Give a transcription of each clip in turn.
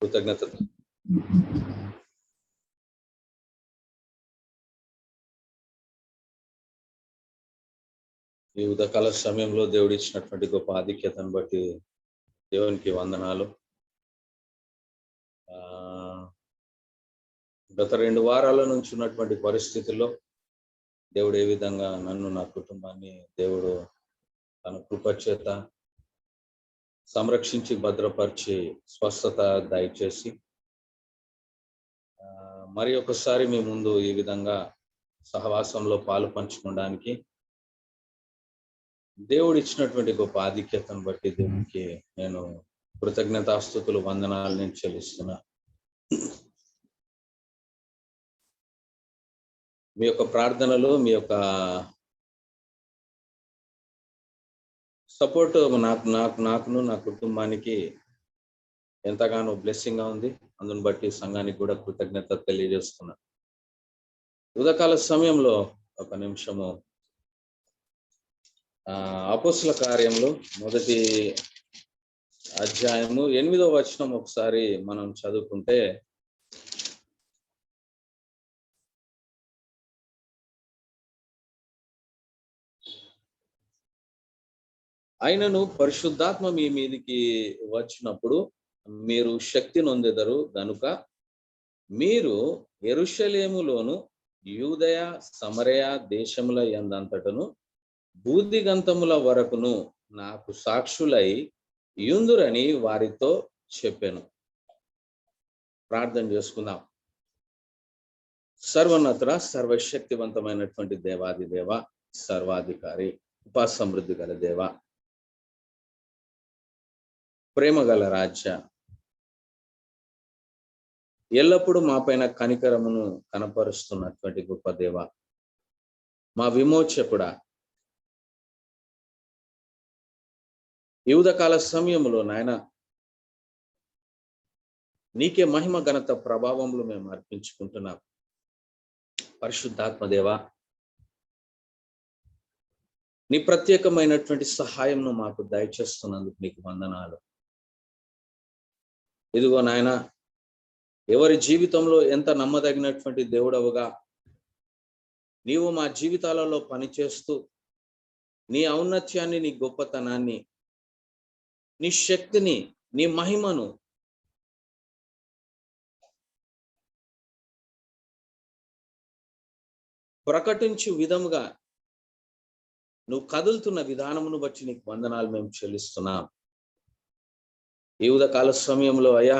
కృతజ్ఞత. ఈ ఉదయకాల సమయంలో దేవుడు ఇచ్చినటువంటి గొప్ప ఆధిక్యతను బట్టి దేవునికి వందనాలు. గత 2 వారాల నుంచి ఉన్నటువంటి పరిస్థితుల్లో దేవుడు ఏ విధంగా నన్ను, నా కుటుంబాన్ని దేవుడు తన కృపచేత సంరక్షించి భద్రపరిచి స్వస్థత దయచేసి మరి ఒకసారి మీ ముందు ఈ విధంగా సహవాసంలో పాలు పంచుకోవడానికి దేవుడు ఇచ్చినటువంటి గొప్ప ఆధిక్యతను బట్టి దేవునికి నేను కృతజ్ఞతాస్తుతులు, వందనాలు నేను చెల్లిస్తున్నా. మీ యొక్క ప్రార్థనలు, మీ యొక్క సపోర్ట్ నాకును నా కుటుంబానికి ఎంతగానో బ్లెస్సింగ్ గా ఉంది. అందుని బట్టి సంఘానికి కూడా కృతజ్ఞత తెలియజేస్తున్నా. ఉదయకాల సమయంలో ఒక నిమిషము అపోస్తల కార్యములు 1వ అధ్యాయము 8వ వచనం ఒకసారి మనం చదువుకుంటే, ఆయనను పరిశుద్ధాత్మ మీ మీదికి వచ్చినప్పుడు మీరు శక్తి నొందెదరు గనుక మీరు యెరూషలేములోను యూదయ సమరయ దేశముల యందంతటను బూదిగంతముల వరకును నాకు సాక్షులై యుందురని వారితో చెప్పాను. ప్రార్థన చేసుకుందాం. సర్వోన్నత సర్వశక్తివంతమైనటువంటి దేవాది దేవ, సర్వాధికారి, ఉపసమృద్ధి గల దేవ, ప్రేమ గల రాజ్య, ఎల్లప్పుడూ మా పైన కనికరమును కనపరుస్తున్నటువంటి గొప్ప దేవ, మా విమోచకుడా, ఈ ఉదయకాల సమయంలో నాయన నీకే మహిమ, ఘనత, ప్రభావములు మేము అర్పించుకుంటున్నాం. పరిశుద్ధాత్మ దేవ, నీ ప్రత్యేకమైనటువంటి సహాయంను మాకు దయచేస్తున్నందుకు నీకు వందనాలు. ఇదిగో నాయన, ఎవరి జీవితంలో ఎంత నమ్మదగినటువంటి దేవుడవుగా నీవు మా జీవితాలలో పనిచేస్తూ నీ ఔన్నత్యాన్ని, నీ గొప్పతనాన్ని, నీ శక్తిని, నీ మహిమను ప్రకటించు విధముగా నువ్వు కదులుతున్న విధానమును బట్టి నీకు వందనాలు మేము చెల్లిస్తున్నాం. ఈ ఉదయకాల సమయంలో అయ్యా,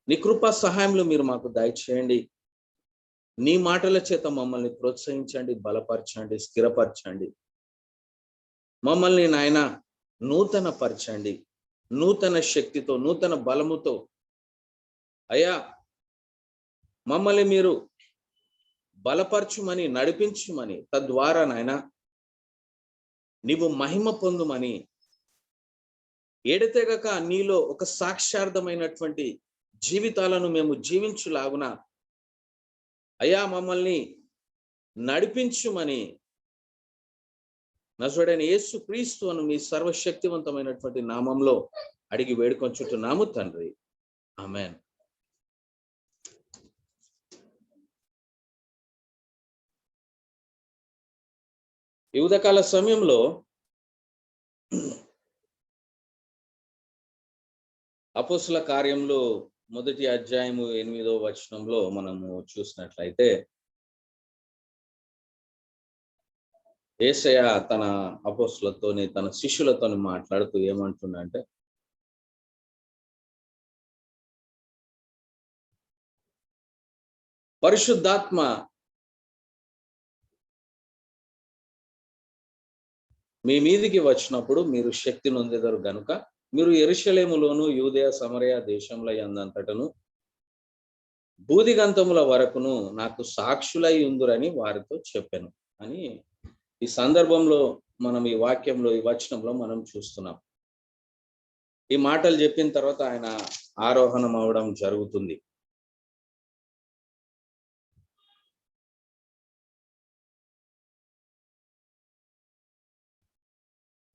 నీ కృపా సహాయంలో మీరు మాకు దయచేయండి. నీ మాటల చేత మమ్మల్ని ప్రోత్సహించండి, బలపరచండి, స్థిరపరచండి. మమ్మల్ని నాయన నూతన పరచండి, నూతన శక్తితో, నూతన బలముతో అయ్యా మమ్మల్ని మీరు బలపరచుమని, నడిపించుమని, తద్వారా నాయన నీవు మహిమ పొందుమని, ఎడతెగక నీలో ఒక సాక్షార్థమైనటువంటి జీవితాలను మేము జీవించులాగున అయ్యా మమ్మల్ని నడిపించుమని నజరేయుడైన యేసు క్రీస్తు అను మీ సర్వశక్తివంతమైనటువంటి నామంలో అడిగి వేడుకొంచుచున్నాము తండ్రి. ఆమేన్. ఈ ఉదయకాల సమయంలో అపోస్తల కార్యములు 1వ అధ్యాయము 8వ వచనంలో మనము చూసినట్లయితే, యేసయ్య తన అపోస్తలతోని, తన శిష్యులతోని మాట్లాడుతూ ఏమంటున్నాడంటే, పరిశుద్ధాత్మ మీ మీదికి వచ్చినప్పుడు మీరు శక్తి నొందెదరు గనుక మీరు యెరూషలేములోను యూదయ సమరయ దేశముల యందంతటను బూదిగంతముల వరకును నాకు సాక్షులై ఉందురని వారితో చెప్పాను అని ఈ సందర్భంలో మనం ఈ వాక్యంలో, ఈ వచనంలో మనం చూస్తున్నాం. ఈ మాటలు చెప్పిన తర్వాత ఆయన ఆరోహణం అవడం జరుగుతుంది.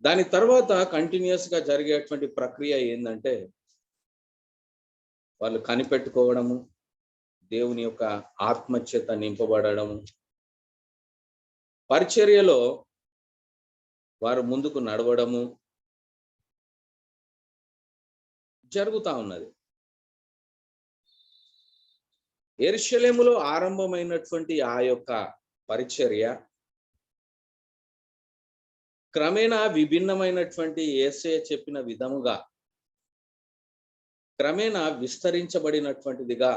దాని తర్వాత కంటిన్యూస్ గా జరిగేటువంటి ప్రక్రియ ఏంటంటే, వాళ్ళు కనిపెట్టుకోవడము, దేవుని యొక్క ఆత్మచేత నింపబడము, పరిచర్యలో వారు ముందుకు నడవడము జరుగుతా ఉన్నది. యెరూషలేములో ఆరంభమైనటువంటి ఆ యొక్క పరిచర్య క్రమేణా విభిన్నమైనటువంటి యేసయ్య చెప్పిన విధముగా క్రమేణా విస్తరించబడినటువంటిదిగా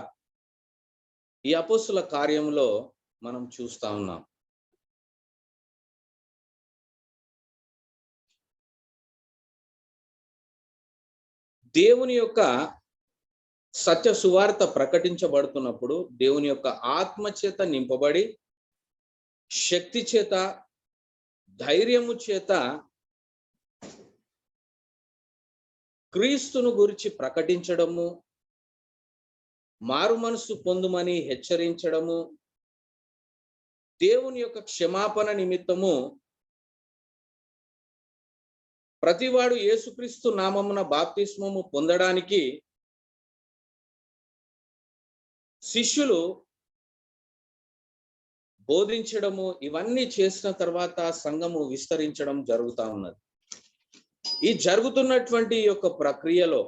ఈ అపోస్తుల కార్యంలో మనం చూస్తా ఉన్నాం. దేవుని యొక్క సత్య సువార్త ప్రకటించబడుతున్నప్పుడు దేవుని యొక్క ఆత్మచేత నింపబడి, శక్తి చేత, ధైర్యము చేత క్రీస్తును గురించి ప్రకటించడము, మారు మనసు పొందుమని హెచ్చరించడము, దేవుని యొక్క క్షమాపణ నిమిత్తము ప్రతివాడు యేసుక్రీస్తు నామమున బాప్తిస్మము పొందడానికి శిష్యులు బోధించడము, ఇవన్నీ చేసిన తర్వాత సంఘము విస్తరించడం జరుగుతా ఉన్నది. ఈ జరుగుతున్నటువంటి యొక్క ప్రక్రియలో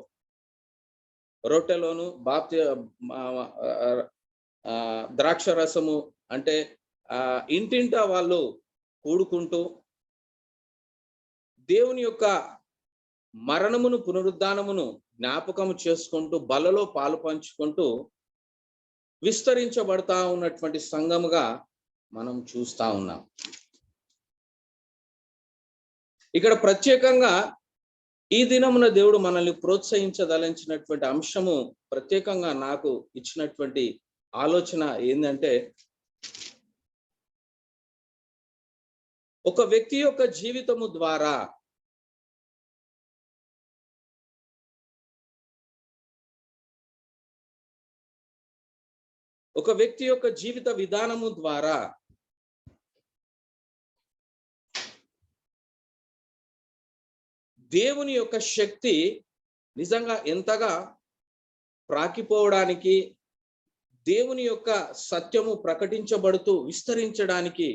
రొట్టెలోను ద్రాక్ష రసము అంటే ఇంటింటా వాళ్ళు కూడుకుంటూ దేవుని యొక్క మరణమును పునరుద్ధానమును జ్ఞాపకము చేసుకుంటూ బలలో పాలు పంచుకుంటూ విస్తరించబడతా ఉన్నటువంటి సంఘముగా మనం చూస్తా ఉన్నాం. ఇక్కడ ప్రత్యేకంగా ఈ దినమున దేవుడు మనల్ని ప్రోత్సహించదలించినటువంటి అంశము ప్రత్యేకంగా నాకు ఇచ్చినటువంటి ఆలోచన ఏంటంటే, ఒక వ్యక్తి యొక్క జీవితము ద్వారా ఒక వ్యక్తి యొక్క జీవిత విధానము ద్వారా దేవుని యొక్క శక్తి నిజంగా ఎంతగా ప్రాకిపోవడానికి, దేవుని యొక్క సత్యము ప్రకటించబడుతూ విస్తరించడానికి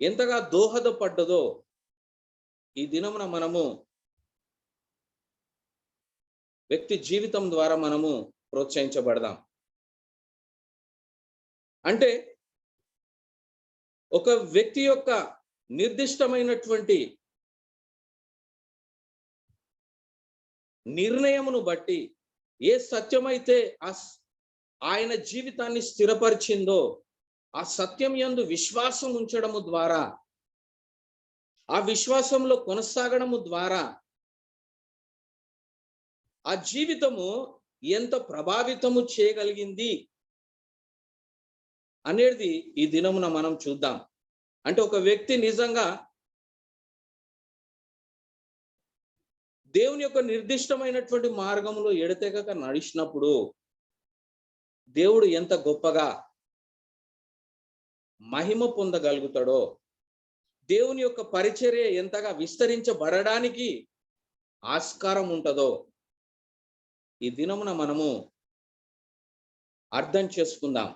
ఎంతగా దోహదపడ్డదో ఈ దినమున మనము వ్యక్తి జీవితం ద్వారా మనము ప్రోత్సహించబడదాం. అంటే ఒక వ్యక్తి యొక్క నిర్దిష్టమైనటువంటి నిర్ణయమును బట్టి ఏ సత్యమైతే ఆయన జీవితాన్ని స్థిరపరిచిందో ఆ సత్యం యందు విశ్వాసం ఉంచడము ద్వారా, ఆ విశ్వాసంలో కొనసాగడము ద్వారా ఆ జీవితము ఎంత ప్రభావితము చేయగలిగింది అనేది ఈ దినమున మనం చూద్దాం. అంటే ఒక వ్యక్తి నిజంగా దేవుని యొక్క నిర్దిష్టమైనటువంటి మార్గంలో ఎడతెగక నడిచినప్పుడు దేవుడు ఎంత గొప్పగా మహిమ పొందగలుగుతాడో, దేవుని యొక్క పరిచర్య ఎంతగా విస్తరించబడడానికి ఆస్కారం ఉంటుందో ఈ దినమున మనము అర్థం చేసుకుందాం.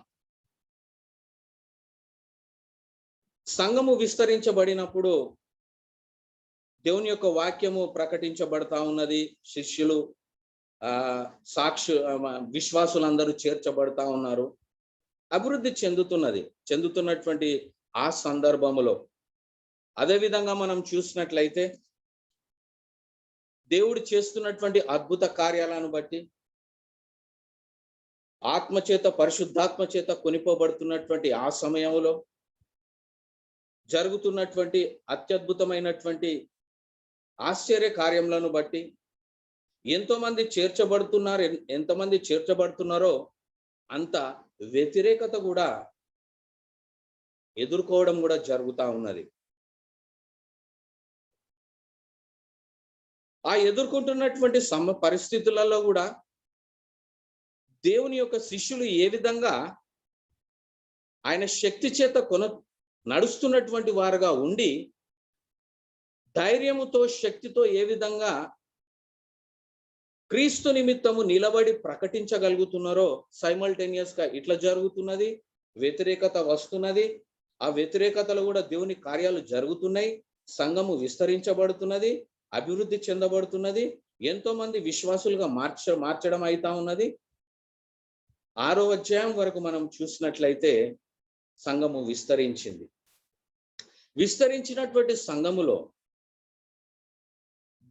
సంఘము విస్తరించబడినప్పుడు దేవుని యొక్క వాక్యము ప్రకటించబడతా ఉన్నది. శిష్యులు విశ్వాసులందరూ చేర్చబడతా ఉన్నారు. అభివృద్ధి చెందుతున్నటువంటి ఆ సందర్భములో అదేవిధంగా మనం చూసినట్లయితే దేవుడు చేస్తున్నటువంటి అద్భుత కార్యాలను బట్టి, ఆత్మచేత పరిశుద్ధాత్మ చేత కొనిపోబడుతున్నటువంటి ఆ సమయంలో జరుగుతున్నటువంటి అత్యద్భుతమైనటువంటి ఆశ్చర్య కార్యములను బట్టి ఎంతమంది చేర్చబడుతున్నారో అంత వ్యతిరేకత కూడా ఎదుర్కోవడం కూడా జరుగుతూ ఉన్నది. ఆ ఎదుర్కొంటున్నటువంటి పరిస్థితులలో కూడా దేవుని యొక్క శిష్యులు ఏ విధంగా ఆయన శక్తి చేత నడుస్తున్నటువంటి వారుగా ఉండి ధైర్యముతో, శక్తితో ఏ విధంగా క్రీస్తు నిమిత్తము నిలబడి ప్రకటించగలుగుతున్నారో సైమల్టేనియస్ గా ఇట్లా జరుగుతున్నది, వ్యతిరేకత వస్తున్నది. ఆ వ్యతిరేకతలు కూడా దేవుని కార్యాలు జరుగుతున్నాయి, సంఘము విస్తరించబడుతున్నది, అభివృద్ధి చెందబడుతున్నది, ఎంతో మంది విశ్వాసులుగా మార్చడం అయితా ఉన్నది. 6వ అధ్యాయం వరకు మనం చూసినట్లయితే సంఘము విస్తరించింది. విస్తరించినటువంటి సంఘములో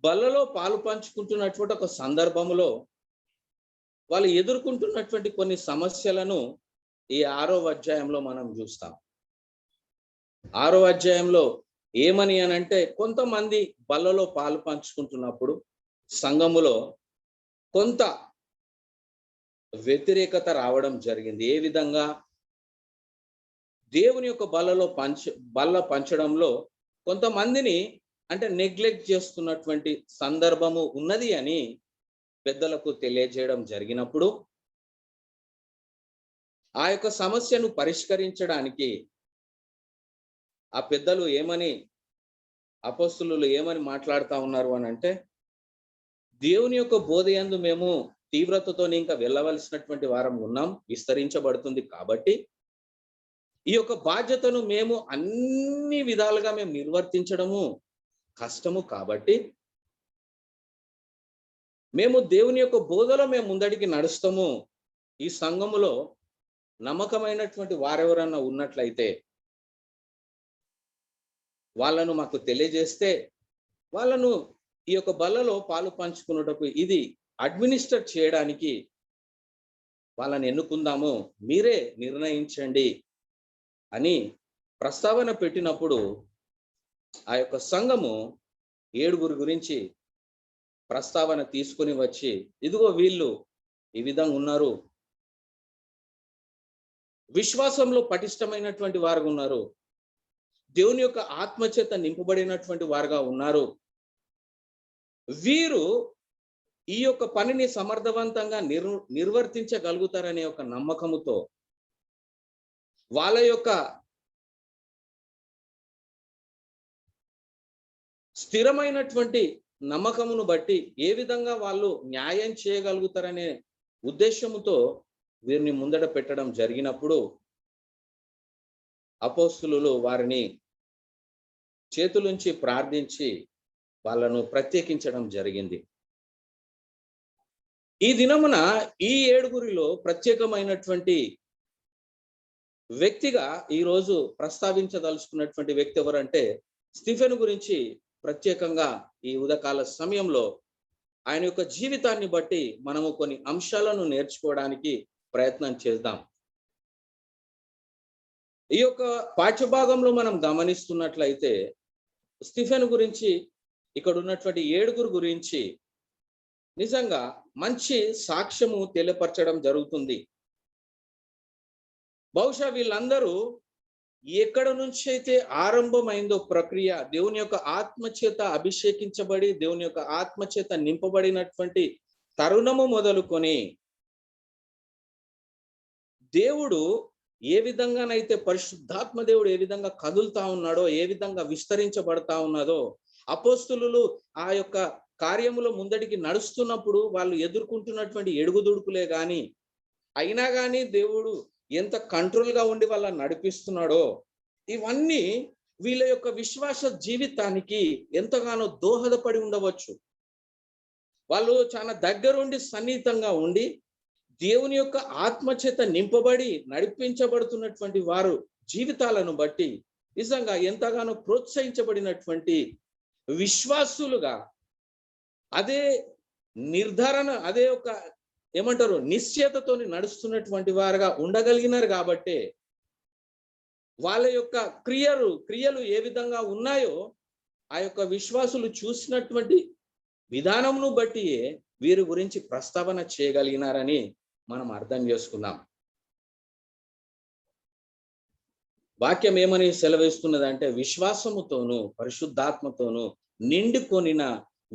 బలలో పాలు పంచుకుంటున్నటువంటి ఒక సందర్భములో వాళ్ళు ఎదుర్కొంటున్నటువంటి కొన్ని సమస్యలను ఈ 6వ అధ్యాయంలో మనం చూస్తాం. 6వ అధ్యాయంలో ఏమని అనంటే, కొంతమంది బలలో పాలు పంచుకుంటున్నప్పుడు సంఘములో కొంత వ్యతిరేకత రావడం జరిగింది. ఏ విధంగా? దేవుని యొక్క బల్ల పంచడంలో కొంతమందిని అంటే నెగ్లెక్ట్ చేస్తున్నటువంటి సందర్భము ఉన్నది అని పెద్దలకు తెలియజేయడం జరిగినప్పుడు, ఆ యొక్క సమస్యను పరిష్కరించడానికి ఆ పెద్దలు ఏమని, అపోస్తలులు ఏమని మాట్లాడుతా ఉన్నారు అని అంటే, దేవుని యొక్క బోధయందు మేము తీవ్రతతో ఇంకా వెళ్ళవలసినటువంటి వారం ఉన్నాం, విస్తరించబడుతుంది కాబట్టి ఈ యొక్క బాధ్యతను మేము అన్ని విధాలుగా మేము నిర్వర్తించడము కష్టము కాబట్టి మేము దేవుని యొక్క బోధలో మేము ముందడికి నడుస్తాము. ఈ సంఘములో నమ్మకమైనటువంటి వారెవరన్నా ఉన్నట్లయితే వాళ్ళను మాకు తెలియజేస్తే వాళ్ళను ఈ యొక్క బల్లలో పాలు పంచుకున్నటకు ఇది అడ్మినిస్టర్ చేయడానికి వాళ్ళని ఎన్నుకుందాము, మీరే నిర్ణయించండి అని ప్రస్తావన పెట్టినప్పుడు ఆ యొక్క సంఘము 7 గురించి ప్రస్తావన తీసుకొని వచ్చి, ఇదిగో వీళ్ళు ఈ విధంగా ఉన్నారు, విశ్వాసంలో పటిష్టమైనటువంటి వారుగా ఉన్నారు, దేవుని యొక్క ఆత్మచేత నింపబడినటువంటి వారుగా ఉన్నారు, వీరు ఈ యొక్క పనిని సమర్థవంతంగా నిర్వర్తించగలుగుతారనే ఒక నమ్మకముతో వాళ్ళ యొక్క స్థిరమైనటువంటి నమ్మకమును బట్టి ఏ విధంగా వాళ్ళు న్యాయం చేయగలుగుతారనే ఉద్దేశముతో వీరిని ముందట పెట్టడం జరిగినప్పుడు అపోస్తలులు వారిని చేతులుంచి ప్రార్థించి వాళ్ళను ప్రత్యేకించడం జరిగింది. ఈ దినమున ఈ 7 ప్రత్యేకమైనటువంటి వ్యక్తిగా ఈరోజు ప్రస్తావించదలుచుకున్నటువంటి వ్యక్తి ఎవరంటే, స్టీఫెను గురించి ప్రత్యేకంగా ఈ ఉదయకాల సమయంలో ఆయన యొక్క జీవితాన్ని బట్టి మనము కొన్ని అంశాలను నేర్చుకోవడానికి ప్రయత్నం చేద్దాం. ఈ యొక్క పాఠ్యభాగంలో మనం గమనిస్తున్నట్లయితే స్టీఫెను గురించి, ఇక్కడ ఉన్నటువంటి 7 గురించి నిజంగా మంచి సాక్ష్యము తెలియపరచడం జరుగుతుంది. బహుశా వీళ్ళందరూ ఎక్కడ నుంచి అయితే ఆరంభమైందో ప్రక్రియ, దేవుని యొక్క ఆత్మచేత అభిషేకించబడి దేవుని యొక్క ఆత్మచేత నింపబడినటువంటి తరుణము మొదలుకొని దేవుడు ఏ విధంగానైతే పరిశుద్ధాత్మ దేవుడు ఏ విధంగా కదులుతా ఉన్నాడో, ఏ విధంగా విస్తరించబడతా ఉన్నదో, అపోస్తలులు ఆ యొక్క కార్యములో ముందడికి నడుస్తున్నప్పుడు వాళ్ళు ఎదుర్కొంటున్నటువంటి ఎడుగుదుడుకులే గాని, అయినా కానీ దేవుడు ఎంత కంట్రోల్ గా ఉండి వాళ్ళని నడిపిస్తున్నాడో, ఇవన్నీ వీళ్ళ యొక్క విశ్వాస జీవితానికి ఎంతగానో దోహదపడి ఉండవచ్చు. వాళ్ళు చాలా దగ్గరుండి సన్నిహితంగా ఉండి దేవుని యొక్క ఆత్మచేత నింపబడి నడిపించబడుతున్నటువంటి వారు జీవితాలను బట్టి నిజంగా ఎంతగానో ప్రోత్సహించబడినటువంటి విశ్వాసులుగా, అదే నిర్ధారణ, అదే ఒక ఏమంటారు నిశ్చయతతోని నడుస్తున్నటువంటి వారుగా ఉండగలిగినారు. కాబట్టి వాళ్ళ యొక్క క్రియలు ఏ విధంగా ఉన్నాయో ఆ యొక్క విశ్వాసులు చూసినటువంటి విధానమును బట్టి వీరి గురించి ప్రస్తావన చేయగలిగినారని మనం అర్థం చేసుకుందాం. వాక్యం ఏమని సెలవిస్తున్నదంటే, విశ్వాసముతోను పరిశుద్ధాత్మతోను నిండుకొనిన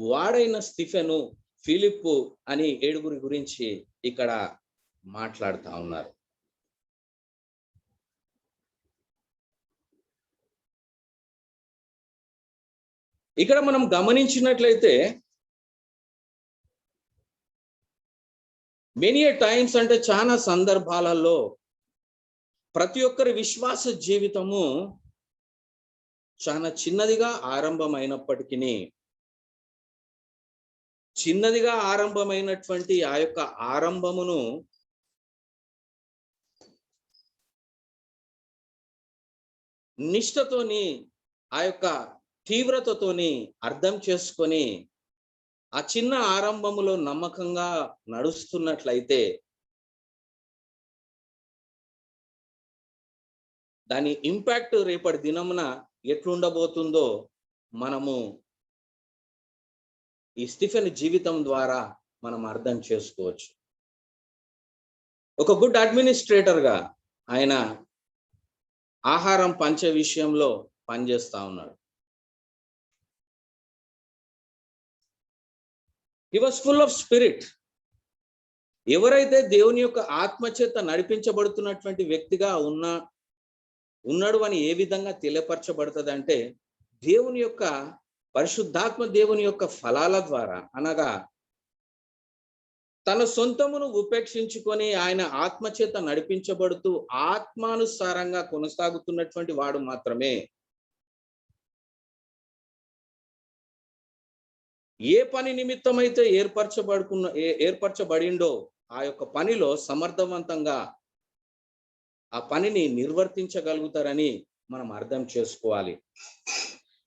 వాడైన స్టీఫెను, ఫిలిప్పు అని 7 గురించి ఇక్కడ మాట్లాడుతా ఉన్నారు. ఇక్కడ మనం గమనించినట్లయితే మెనీ టైమ్స్ అంటే చాలా సందర్భాలలో ప్రతి ఒక్కరి విశ్వాస జీవితము చాలా చిన్నదిగా ఆరంభమైనటువంటి ఆ యొక్క ఆరంభమును నిష్ఠతోని, ఆ యొక్క తీవ్రతతోని అర్థం చేసుకొని ఆ చిన్న ఆరంభములో నమ్మకంగా నడుస్తున్నట్లయితే దాని ఇంపాక్ట్ రేపటి దినమున ఎట్లుండబోతుందో మనము ఈ స్టీఫెన్ జీవితం ద్వారా మనం అర్థం చేసుకోవచ్చు. ఒక గుడ్ అడ్మినిస్ట్రేటర్ గా ఆయన ఆహారం పంచే విషయంలో పనిచేస్తా ఉన్నాడు. He was full of spirit. ఎవరైతే దేవుని యొక్క ఆత్మచేత నడిపించబడుతున్నటువంటి వ్యక్తిగా ఉన్నాడు అని ఏ విధంగా తెలియపరచబడుతుంది అంటే, దేవుని యొక్క పరిశుద్ధాత్మ దేవుని యొక్క ఫలాల ద్వారా, అనగా తన సొంతమును ఉపేక్షించుకొని ఆయన ఆత్మచేత నడిపించబడుతూ ఆత్మానుసారంగా కొనసాగుతున్నటువంటి వాడు మాత్రమే ఏ పని నిమిత్తమైతే ఏర్పరచబడిండో ఆ యొక్క పనిలో సమర్థవంతంగా ఆ పనిని నిర్వర్తించగలుగుతారని మనం అర్థం చేసుకోవాలి.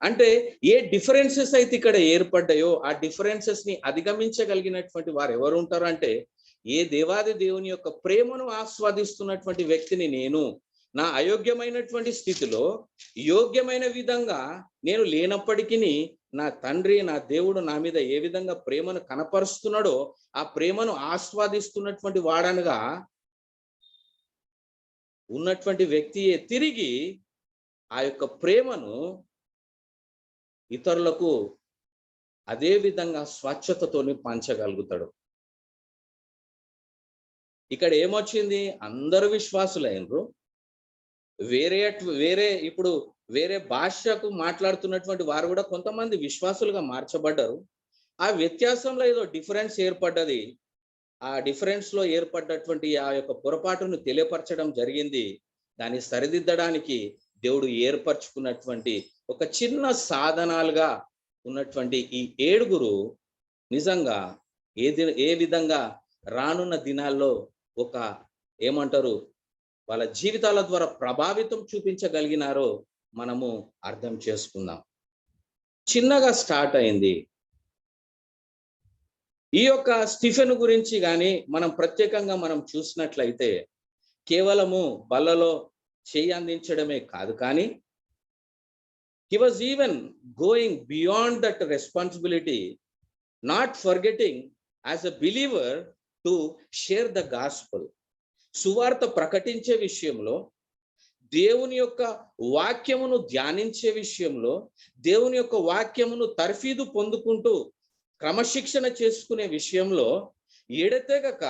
అంటే ఏ డిఫరెన్సెస్ అయితే ఇక్కడ ఏర్పడ్డాయో ఆ డిఫరెన్సెస్ ని అధిగమించగలిగినటువంటి వారు ఎవరు ఉంటారు అంటే, ఏ దేవాది దేవుని యొక్క ప్రేమను ఆస్వాదిస్తున్నటువంటి వ్యక్తిని నేను నా అయోగ్యమైనటువంటి స్థితిలో యోగ్యమైన విధంగా నేను లేనప్పటికీ నా తండ్రి నా దేవుడు నా మీద ఏ విధంగా ప్రేమను కనపరుస్తున్నాడో ఆ ప్రేమను ఆస్వాదిస్తున్నటువంటి వాడనగా ఉన్నటువంటి వ్యక్తియే తిరిగి ఆ యొక్క ప్రేమను ఇతరులకు అదే విధంగా స్వచ్ఛతతోని పంచగలుగుతాడు. ఇక్కడ ఏమొచ్చింది? అందరూ విశ్వాసులైనరు. ఇప్పుడు వేరే భాషకు మాట్లాడుతున్నటువంటి వారు కూడా కొంతమంది విశ్వాసులుగా మార్చబడ్డారు. ఆ వ్యత్యాసంలో ఏదో డిఫరెన్స్ ఏర్పడ్డది. ఆ డిఫరెన్స్ లో ఏర్పడ్డటువంటి ఆ యొక్క పొరపాటును తెలియపరచడం జరిగింది. దాన్ని సరిదిద్దడానికి దేవుడు ఏర్పరచుకున్నటువంటి ఒక చిన్న సాధనాలుగా ఉన్నటువంటి ఈ 7 నిజంగా ఏ విధంగా రానున్న దినాల్లో ఒక ఏమంటారు వాళ్ళ జీవితాల ద్వారా ప్రభావితం చూపించగలిగినారో మనము అర్థం చేసుకుందాం. చిన్నగా స్టార్ట్ అయింది. ఈ యొక్క స్టీఫెన్ గురించి కానీ మనం ప్రత్యేకంగా మనం చూసినట్లయితే కేవలము బల్లలో చేయి అందించడమే కాదు, కానీ he was even going beyond that responsibility, not forgetting as a believer to share the gospel. సువార్త ప్రకటించే విషయంలో, దేవుని యొక్క వాక్యమును ధ్యానించే విషయంలో, దేవుని యొక్క వాక్యమును తర్ఫీదు పొందుకుంటూ క్రమశిక్షణ చేసుకునే విషయంలో ఎడతెగక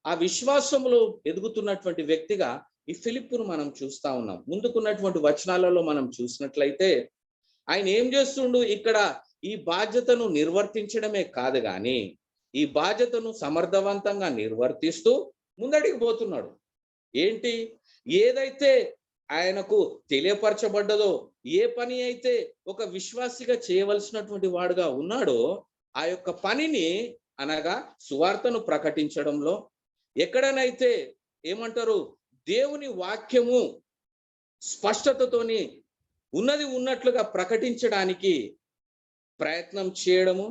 ఆ విశ్వాసంలో ఎదుగుతున్నటువంటి వ్యక్తిగా ఈ ఫిలిప్పును మనం చూస్తా ఉన్నాం. ముందుకున్నటువంటి వచనాలలో మనం చూసినట్లయితే ఆయన ఏం చేస్తుండు? ఇక్కడ ఈ బాధ్యతను నిర్వర్తించడమే కాదు కానీ ఈ బాధ్యతను సమర్థవంతంగా నిర్వర్తిస్తూ ముందడికి పోతున్నాడు. ఏంటి? ఏదైతే ఆయనకు తెలియపరచబడ్డదో, ఏ పని అయితే ఒక విశ్వాసిగా చేయవలసినటువంటి వాడుగా ఉన్నాడో ఆ యొక్క పనిని, అనగా సువార్తను ప్రకటించడంలో, ఎక్కడనైతే ఏమంటారు దేవుని వాక్యము స్పష్టతతోని ఉన్నది ఉన్నట్లుగా ప్రకటించడానికి ప్రయత్నం చేయడము,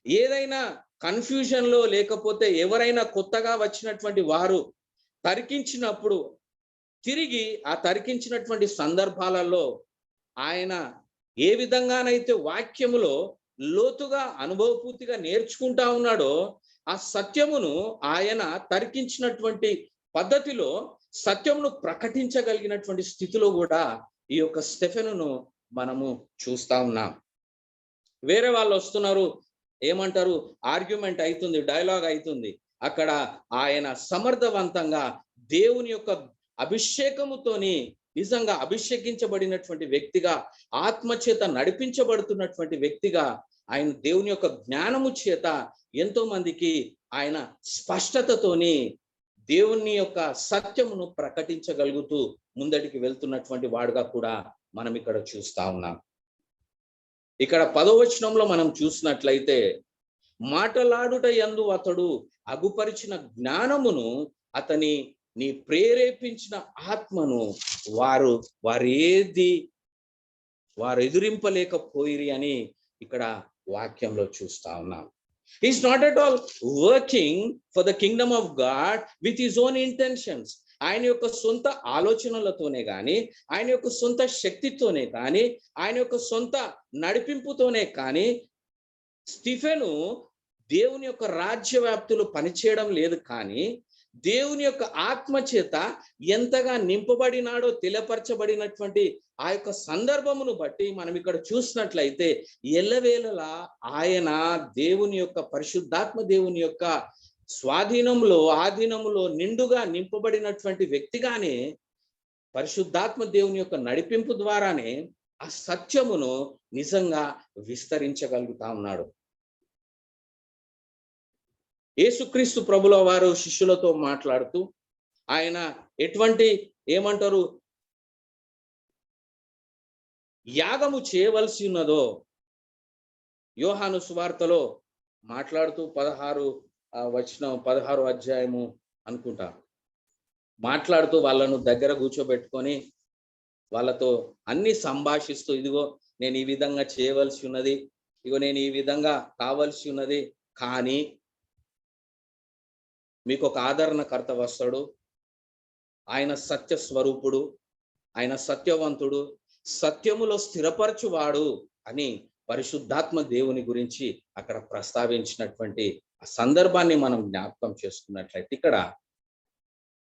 ఏదైనా కన్ఫ్యూజన్ లో లేకపోతే ఎవరైనా కొత్తగా వచ్చినటువంటి వారు తర్కించినప్పుడు తిరిగి ఆ తర్కించినటువంటి సందర్భాలలో ఆయన ఏ విధంగానైతే వాక్యములో లోతుగా అనుభవపూర్తిగా నేర్చుకుంటా ఉన్నాడో ఆ సత్యమును ఆయన తర్కించినటువంటి పద్ధతిలో సత్యమును ప్రకటించగలిగినటువంటి స్థితిలో కూడా ఈ యొక్క స్టెఫెనును మనము చూస్తా ఉన్నాం. వేరే వాళ్ళు వస్తున్నారు, ఏమంటారు, ఆర్గ్యుమెంట్ అవుతుంది, డైలాగ్ అవుతుంది. అక్కడ ఆయన సమర్థవంతంగా దేవుని యొక్క అభిషేకముతోని నిజంగా అభిషేకించబడినటువంటి వ్యక్తిగా, ఆత్మచేత నడిపించబడుతున్నటువంటి వ్యక్తిగా ఆయన దేవుని యొక్క జ్ఞానము చేత ఎంతో మందికి ఆయన స్పష్టతతోని దేవుని యొక్క సత్యమును ప్రకటించగలుగుతూ ముందటికి వెళ్తున్నటువంటి వాడుగా కూడా మనం ఇక్కడ చూస్తా ఉన్నాం. ఇక్కడ 10వ వచనంలో మనం చూసినట్లయితే, మాటలాడుట యందు అతడు అగుపరిచిన జ్ఞానమును అతని నీ ప్రేరేపించిన ఆత్మను వారు ఎదురింపలేకపోయిరి అని ఇక్కడ వాక్యంలో చూస్తా ఉన్నాం. He's not at all working for the kingdom of God with his own intentions. ఆయన యొక్క సొంత ఆలోచనలతోనే కానీ, ఆయన యొక్క సొంత శక్తితోనే కానీ, ఆయన యొక్క సొంత నడిపింపుతోనే కానీ స్టీఫెను దేవుని యొక్క రాజ్య వ్యాప్తులు పనిచేయడం లేదు. కానీ దేవుని యొక్క ఆత్మ చేత ఎంతగా నింపబడినాడో తెలియపరచబడినటువంటి ఆ యొక్క సందర్భమును బట్టి మనం ఇక్కడ చూసినట్లయితే ఎల్లవేళలా ఆయన దేవుని యొక్క పరిశుద్ధాత్మ దేవుని యొక్క స్వాధీనంలో ఆధీనములో నిండుగా నింపబడినటువంటి వ్యక్తిగానే పరిశుద్ధాత్మ దేవుని యొక్క నడిపింపు ద్వారానే ఆ సత్యమును నిజంగా విస్తరించగలుగుతా ఉన్నాడు. యేసుక్రీస్తు ప్రభుల వారు శిష్యులతో మాట్లాడుతూ ఆయన ఎటువంటి యాగము చేయవలసి ఉన్నదో యోహాను సువార్తలో మాట్లాడుతూ 16 అధ్యాయము అనుకుంటా మాట్లాడుతూ వాళ్ళను దగ్గర కూర్చోబెట్టుకొని వాళ్ళతో అన్ని సంభాషిస్తూ, ఇదిగో నేను ఈ విధంగా చేయవలసి ఉన్నది, ఇదిగో నేను ఈ విధంగా కావలసి ఉన్నది, కానీ మీకు ఒక ఆదరణకర్త వస్తాడు, ఆయన సత్య స్వరూపుడు, ఆయన సత్యవంతుడు, సత్యములో స్థిరపరచువాడు అని పరిశుద్ధాత్మ దేవుని గురించి అక్కడ ప్రస్తావించినటువంటి ఆ సందర్భాన్ని మనం జ్ఞాపకం చేసుకున్నట్లయితే, ఇక్కడ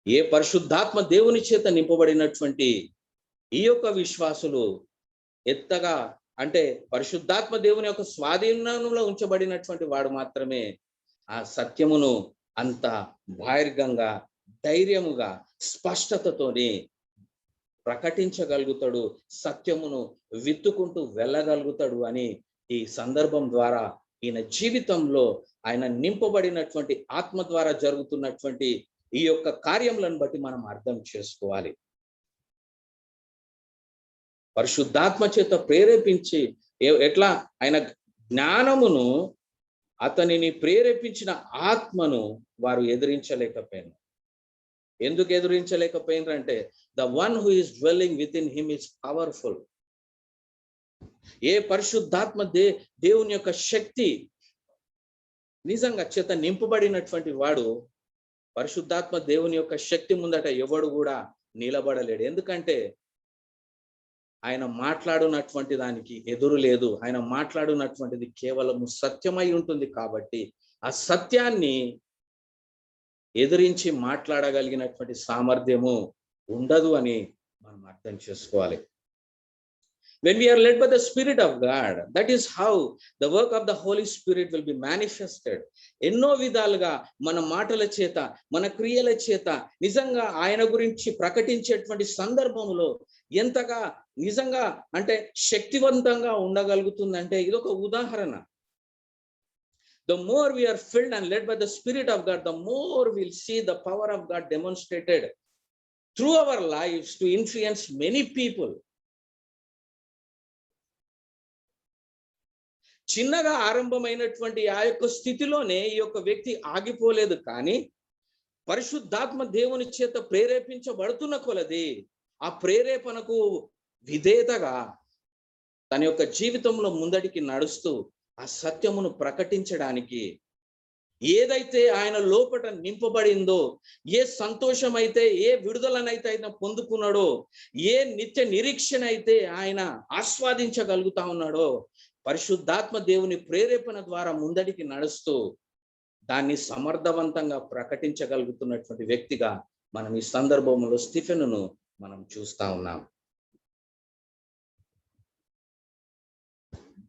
ఏ పరిశుద్ధాత్మ దేవుని చేత నింపబడినటువంటి ఈ యొక్క విశ్వాసులు ఎత్తగా అంటే పరిశుద్ధాత్మ దేవుని యొక్క స్వాధీనంలో ఉంచబడినటువంటి వాడు మాత్రమే ఆ సత్యమును అంత బహిర్గంగా ధైర్యముగా స్పష్టతతోని ప్రకటించగలుగుతాడు, సత్యమును విత్తుకుంటూ వెళ్ళగలుగుతాడు అని ఈ సందర్భం ద్వారా ఈయన జీవితంలో ఆయన నింపబడినటువంటి ఆత్మ ద్వారా జరుగుతున్నటువంటి ఈ యొక్క కార్యములను బట్టి మనం అర్థం చేసుకోవాలి. పరిశుద్ధాత్మ చేత ప్రేరేపించి ఎట్లా ఆయన జ్ఞానమును అతనిని ప్రేరేపించిన ఆత్మను వారు ఎదిరించలేకపోయారు. ఎందుకు ఎదిరించలేకపోయినారంటే the one who is dwelling within him is powerful. ఏ పరిశుద్ధాత్మ దేవుని యొక్క శక్తి నిజంగా చేత నింపబడినటువంటి వాడు పరిశుద్ధాత్మ దేవుని యొక్క శక్తి ముందట ఎవడు కూడా నిలబడలేడు. ఎందుకంటే ఆయన మాట్లాడునటువంటి దానికి ఎదురు లేదు, ఆయన మాట్లాడునటువంటిది కేవలము సత్యమై ఉంటుంది. కాబట్టి ఆ సత్యాన్ని ఎదిరించి మాట్లాడగలిగినటువంటి సామర్థ్యము ఉండదు అని మనం అర్థం చేసుకోవాలి. When we are led by the Spirit of God, that is how the work of the Holy Spirit will be manifested. ఎన్నో విధాలుగా మన మాటల చేత మన క్రియల చేత నిజంగా ఆయన గురించి ప్రకటించేటువంటి సందర్భంలో ఎంతగా నిజంగా అంటే శక్తివంతంగా ఉండగలుగుతుందంటే ఇదొక ఉదాహరణ. The more we are filled and led by the Spirit of God, the more we'll see the power of God demonstrated through our lives to influence many people. చిన్నగా ఆరంభమైనటువంటి ఆ యొక్క స్థితిలోనే ఈ యొక్క వ్యక్తి ఆగిపోలేదు. కానీ పరిశుద్ధాత్మ దేవుని చేత ప్రేరేపించబడుతున్న కొలది ఆ ప్రేరేపణకు విధేయతగా తన యొక్క జీవితంలో ముందటికి నడుస్తూ ఆ సత్యమును ప్రకటించడానికి ఏదైతే ఆయన లోపట నింపబడిందో, ఏ సంతోషం అయితే ఏ విడుదలనైతే ఆయన పొందుకున్నాడో, ఏ నిత్య నిరీక్షణ అయితే ఆయన ఆస్వాదించగలుగుతా ఉన్నాడో, పరిశుద్ధాత్మ దేవుని ప్రేరేపణ ద్వారా ముందడికి నడుస్తూ దాన్ని సమర్థవంతంగా ప్రకటించగలుగుతున్నటువంటి వ్యక్తిగా మనం ఈ సందర్భంలో స్టీఫెనును మనం చూస్తా ఉన్నాం.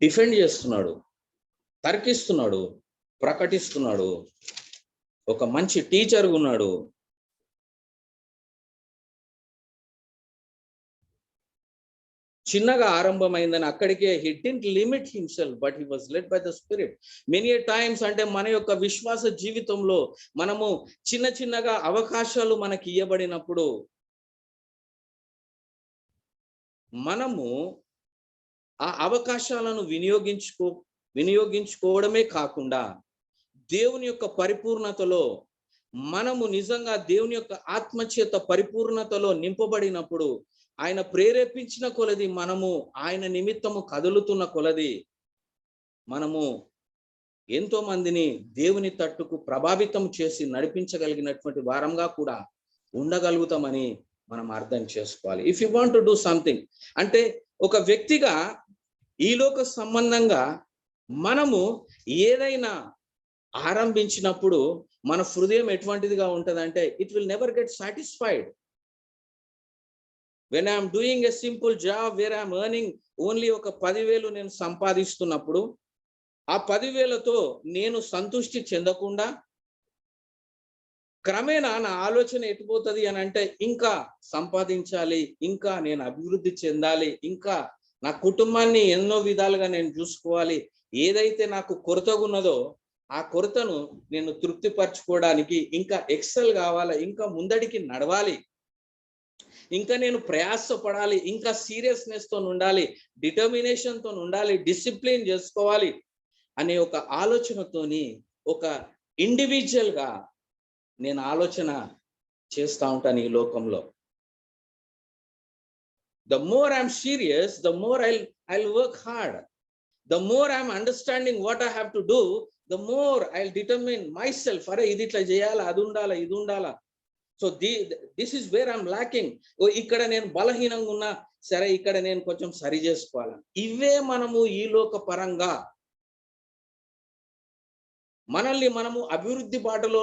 డిఫెండ్ చేస్తున్నాడు, తర్కిస్తున్నాడు, ప్రకటిస్తున్నాడు, ఒక మంచి టీచర్ ఉన్నాడు. చిన్నగా ఆరంభమైందని అక్కడికే he didn't limit himself but he was led by the spirit. Many times అంటే మన యొక్క విశ్వాస జీవితంలో మనము చిన్నగా అవకాశాలు మనకి ఇవ్వబడినప్పుడు మనము ఆ అవకాశాలను వినియోగించుకోవడమే కాకుండా దేవుని యొక్క పరిపూర్ణతలో మనము నిజంగా దేవుని యొక్క ఆత్మచేత పరిపూర్ణతలో నింపబడినప్పుడు ఆయన ప్రేరేపించిన కొలది మనము ఆయన నిమిత్తము కదులుతున్న కొలది మనము ఎంతో మందిని దేవుని తట్టుకు ప్రభావితం చేసి నడిపించగలిగినటువంటి వారంగా కూడా ఉండగలుగుతామని మనం అర్థం చేసుకోవాలి. If you want to do something అంటే ఒక వ్యక్తిగా ఈ లోక సంబంధంగా మనము ఏదైనా ఆరంభించినప్పుడు మన హృదయం ఎటువంటిదిగా ఉంటదంటే it will never get satisfied. when I am doing a simple job where I am earning only ఒక 10,000 నేను సంపాదిస్తున్నప్పుడు ఆ 10,000తో నేను సంతృష్టి చెందకుండా క్రమేణా నా ఆలోచన ఎటుపోతుంది అని అంటే ఇంకా సంపాదించాలి, ఇంకా నేను అభివృద్ధి చెందాలి, ఇంకా నా కుటుంబాన్ని ఎన్నో విధాలుగా నేను చూసుకోవాలి. ఏదైతే నాకు కొరతగా ఉన్నదో ఆ కొరతను నేను తృప్తిపరచుకోవడానికి ఇంకా ఎక్సెల్ కావాలి, ఇంకా ముందడికి నడవాలి, ఇంకా నేను ప్రయాసపడాలి, ఇంకా సీరియస్నెస్ తో ఉండాలి, డిటర్మినేషన్ తో ఉండాలి, డిసిప్లిన్ చేసుకోవాలి అనే ఒక ఆలోచనతోని ఒక ఇండివిజువల్ గా నేను ఆలోచన చేస్తూ ఉంటాను ఈ లోకంలో. The more I'm serious, the more I'll work hard. The more I'm understanding what I have to do, the more I'll determine myself. అరే ఇది ఇట్లా చేయాలా, అది ఉండాలా, ఇది ఉండాలా. So this is where I'm locking. ఇక్కడ నేను బలహీనంగా ఉన్నా సరే ఇక్కడ నేను కొంచెం సరి చేసుకోవాలి. ఇవే మనము ఈ లోక పరంగా మనల్ని మనము అభివృద్ధి బాటలో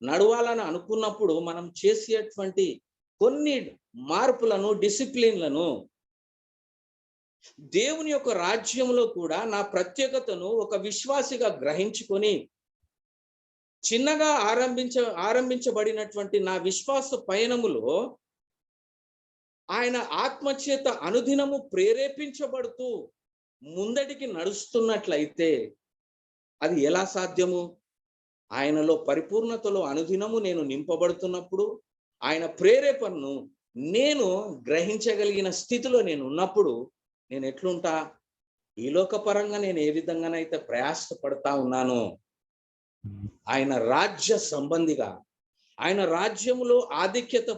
నడవాలని అనుకున్నప్పుడు మనం చేసేటువంటి కొన్ని మార్పులను, డిసిప్లిన్లను దేవుని యొక్క రాజ్యంలో కూడా నా ప్రత్యేకతను ఒక విశ్వాసిగా గ్రహించుకొని చిన్నగా ఆరంభించబడినటువంటి నా విశ్వాస పయనములో ఆయన ఆత్మచేత అనుదినము ప్రేరేపించబడుతూ ముందటికి నడుస్తున్నట్లయితే అది ఎలా సాధ్యము? ఆయనలో పరిపూర్ణతలో అనుదినము నేను నింపబడుతున్నప్పుడు, ఆయన ప్రేరేపణను నేను గ్రహించగలిగిన స్థితిలో నేను ఉన్నప్పుడు నేను ఎట్లుంటా? ఈ లోకపరంగా నేను ఏ విధంగానైతే ప్రయాసపడతా ఉన్నానో ఆయన రాజ్య సంబంధిగా, ఆయన రాజ్యములో ఆధిక్యత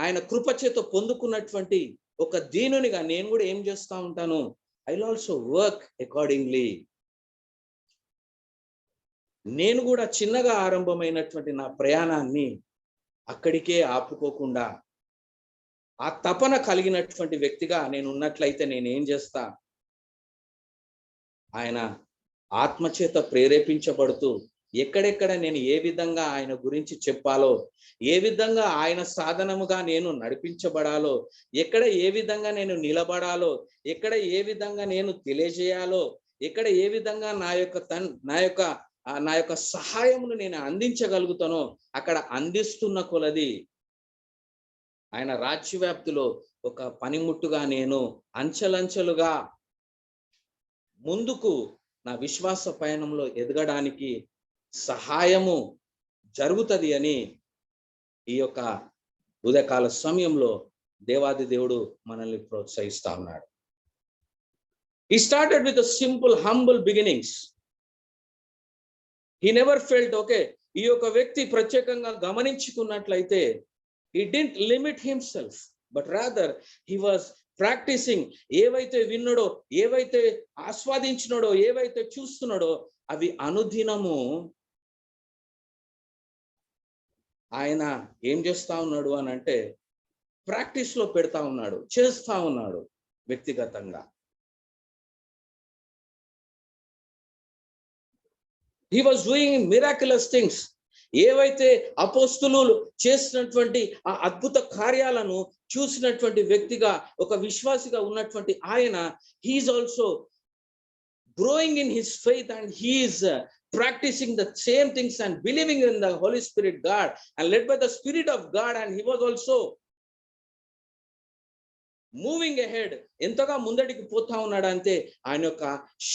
ఆయన కృపచేత పొందుకున్నటువంటి ఒక దీనునిగా నేను కూడా ఏం చేస్తా ఉంటాను? I will also work accordingly. నేను కూడా చిన్నగా ఆరంభమైనటువంటి నా ప్రయాణాన్ని అక్కడికే ఆపుకోకుండా ఆ తపన కలిగినటువంటి వ్యక్తిగా నేను ఉన్నట్లయితే నేను ఏం చేస్తా? ఆయన ఆత్మచేత ప్రేరేపించబడుతూ ఎక్కడెక్కడ నేను ఏ విధంగా ఆయన గురించి చెప్పాలో, ఏ విధంగా ఆయన సాధనముగా నేను నడిపించబడాలో, ఎక్కడ ఏ విధంగా నేను నిలబడాలో, ఎక్కడ ఏ విధంగా నేను తెలియజేయాలో, ఎక్కడ ఏ విధంగా నా యొక్క సహాయమును నేను అందించగలుగుతానో అక్కడ అందిస్తున్న కొలది ఆయన రాజ్యవ్యాప్తిలో ఒక పనిముట్టుగా నేను అంచెలంచెలుగా ముందుకు నా విశ్వాస పయనంలో ఎదగడానికి సహాయము జరుగుతుంది అని ఈ యొక్క ఉదయకాల సమయంలో దేవాది దేవుడు మనల్ని ప్రోత్సహిస్తా ఉన్నాడు. He started with a simple, humble beginnings. He never felt okay. ఈ యొక్క వ్యక్తి ప్రత్యేకంగా గమనించుకున్నట్లయితే he didn't limit himself, but rather he was practicing. ఏవైతే విన్నాడో, ఏవైతే ఆస్వాదించినాడో, ఏవైతే చూస్తున్నాడో అవి అనుదినము ఆయన ఏం చేస్తా ఉన్నాడు అని అంటే ప్రాక్టీస్ లో పెడతా ఉన్నాడు, చేస్తా ఉన్నాడు వ్యక్తిగతంగా. He was doing miraculous things. ఏవైతే అపోస్తులు చేసినటువంటి ఆ అద్భుత కార్యాలను చూసినటువంటి వ్యక్తిగా, ఒక విశ్వాసిగా ఉన్నటువంటి ఆయన, he is also growing in his faith and he is practicing the same things and believing in the Holy Spirit God and led by the Spirit of God, and he was also moving ahead, ఎంతగా ముందడికి పోతా ఉన్నాడంటే ఆయన యొక్క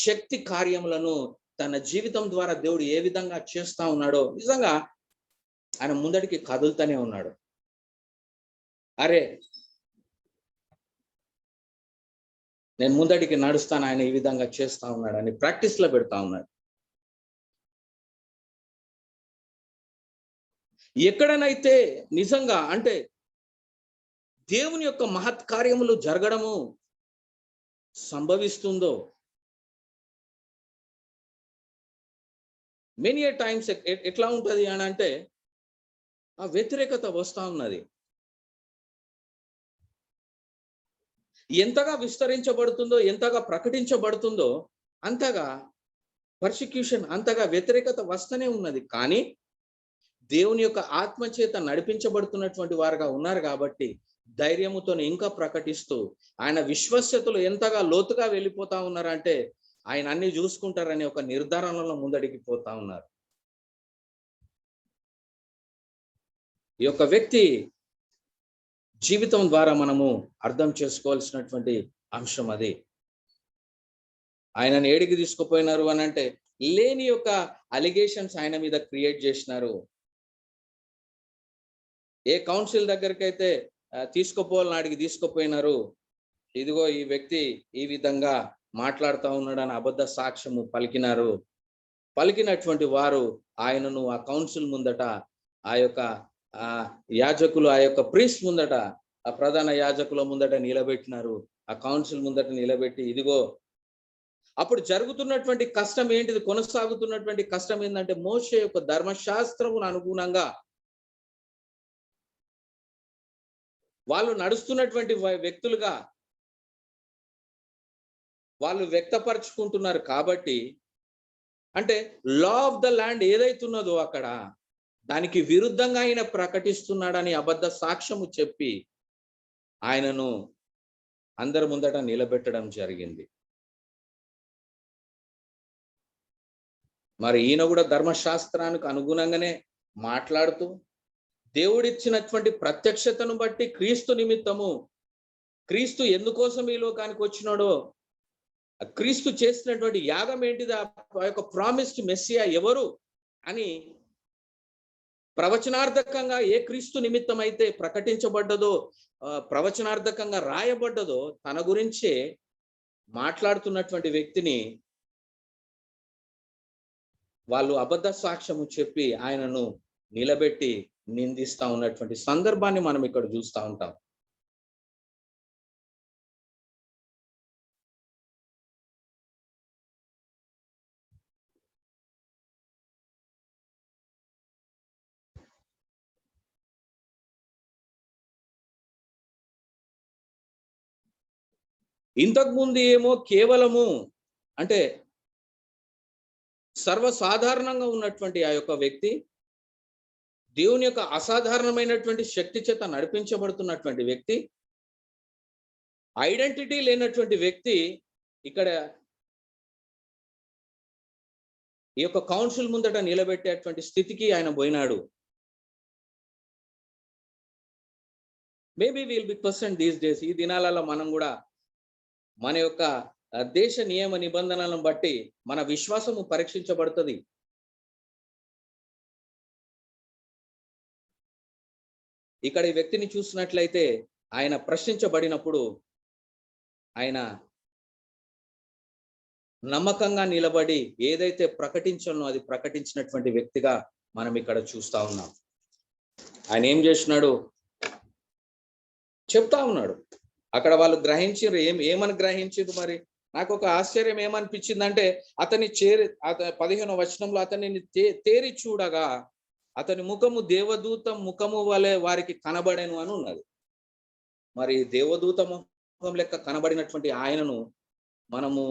శక్తి కార్యములను తన జీవితం ద్వారా దేవుడు ఏ విధంగా చేస్తా ఉన్నాడో నిజంగా ఆయన ముందడికి కదులుతూనే ఉన్నాడు. అరే నేను ముందడికి నడుస్తాను, ఆయన ఈ విధంగా చేస్తా ఉన్నాడని ప్రాక్టీస్ లో పెడతా ఉన్నాడు. ఎక్కడనైతే నిజంగా అంటే దేవుని యొక్క మహత్ కార్యములు జరగడము సంభవిస్తుందో, మెనీ టైమ్స్ ఎట్లా ఉంటది అని అంటే ఆ వ్యతిరేకత వస్తా ఉన్నది. ఎంతగా విస్తరించబడుతుందో, ఎంతగా ప్రకటించబడుతుందో అంతగా పర్సిక్యూషన్, అంతగా వ్యతిరేకత వస్తూనే ఉన్నది. కానీ దేవుని యొక్క ఆత్మ చేత నడిపించబడుతున్నటువంటి వారుగా ఉన్నారు కాబట్టి ధైర్యముతో ఇంకా ప్రకటిస్తూ ఆయన విశ్వస్యతలు ఎంతగా లోతుగా వెళ్ళిపోతా ఉన్నారంటే ఆయన అన్ని చూసుకుంటారనే ఒక నిర్ధారణలో ముందడికి పోతా ఉన్నారు. ఈ యొక్క వ్యక్తి జీవితం ద్వారా మనము అర్థం చేసుకోవాల్సినటువంటి అంశం అది. ఆయనను ఏడికి తీసుకుపోయినారు అని అంటే లేని యొక్క అలిగేషన్స్ ఆయన మీద క్రియేట్ చేసినారు. ఏ కౌన్సిల్ దగ్గరికి అయితే తీసుకుపోవాలని అడిగి తీసుకుపోయినారు, ఇదిగో ఈ వ్యక్తి ఈ విధంగా మాట్లాడుతూ ఉన్నాడని అబద్ధ సాక్ష్యము పలికినారు. పలికినటువంటి వారు ఆయనను ఆ కౌన్సిల్ ముందట, ఆ యొక్క యాజకులు, ఆ యొక్క ప్రీస్ట్ ముందట, ఆ ప్రధాన యాజకుల ముందట నిలబెట్టినారు. ఆ కౌన్సిల్ ముందట నిలబెట్టి ఇదిగో అప్పుడు జరుగుతున్నటువంటి కష్టం ఏంటిది, కొనసాగుతున్నటువంటి కష్టం ఏంటంటే మోషే యొక్క ధర్మశాస్త్రమును అనుగుణంగా వాళ్ళు నడుస్తున్నటువంటి వ్యక్తులుగా వాళ్ళు వ్యక్తపరచుకుంటున్నారు. కాబట్టి అంటే లా ఆఫ్ ద ల్యాండ్ ఏదైతున్నదో అక్కడ దానికి విరుద్ధంగా ఆయన ప్రకటిస్తున్నాడని అబద్ధ సాక్ష్యము చెప్పి ఆయనను అందరి ముందట నిలబెట్టడం జరిగింది. మరి ఈయన కూడా ధర్మశాస్త్రానికి అనుగుణంగానే మాట్లాడుతూ దేవుడిచ్చినటువంటి ప్రత్యక్షతను బట్టి క్రీస్తు నిమిత్తము, క్రీస్తు ఎందుకోసం ఈ లోకానికి వచ్చినాడో, క్రీస్తు చేసినటువంటి యాగం ఏంటిది, ఆ యొక్క ప్రామిస్డ్ మెస్సియా ఎవరు అని ప్రవచనార్థకంగా ఏ క్రీస్తు నిమిత్తం అయితే ప్రకటించబడ్డదో, ప్రవచనార్థకంగా రాయబడ్డదో తన గురించే మాట్లాడుతున్నటువంటి వ్యక్తిని వాళ్ళు అబద్ధ సాక్ష్యము చెప్పి ఆయనను నిలబెట్టి నిందిస్తా ఉన్నటువంటి సందర్భాన్ని మనం ఇక్కడ చూస్తూ ఉంటాం. ఇంతకుముందు ఏమో కేవలము అంటే సర్వసాధారణంగా ఉన్నటువంటి ఆ యొక్క వ్యక్తి దేవుని యొక్క అసాధారణమైనటువంటి శక్తి చేత నడిపించబడుతున్నటువంటి వ్యక్తి, ఐడెంటిటీ లేనటువంటి వ్యక్తి ఇక్కడ ఈ యొక్క కౌన్సిల్ ముందట నిలబెట్టేటువంటి స్థితికి ఆయన పోయినాడు. Maybe will be question these days, ఈ దినాలలో మనం కూడా మన యొక్క దేశ నియమ నిబంధనలను బట్టి మన విశ్వాసము పరీక్షించబడుతుంది. ఇక్కడ ఈ వ్యక్తిని చూసినట్లయితే ఆయన ప్రశ్నించబడినప్పుడు ఆయన నమ్మకంగా నిలబడి ఏదైతే ప్రకటించానో అది ప్రకటించినటువంటి వ్యక్తిగా మనం ఇక్కడ చూస్తా ఉన్నాం. ఆయన ఏం చేసినాడు చెప్తా ఉన్నాడు. అక్కడ వాళ్ళు గ్రహించారు, ఏమని గ్రహించారు మరి. నాకు ఒక ఆశ్చర్యం ఏమనిపించిందంటే అతని 15వ వచనంలో అతనిని తేరి చూడగా అతని ముఖము దేవదూత ముఖము వలె వారికి కనబడెను అని ఉన్నది. మరి దేవదూత ముఖం లెక్క కనబడినటువంటి ఆయనను మనము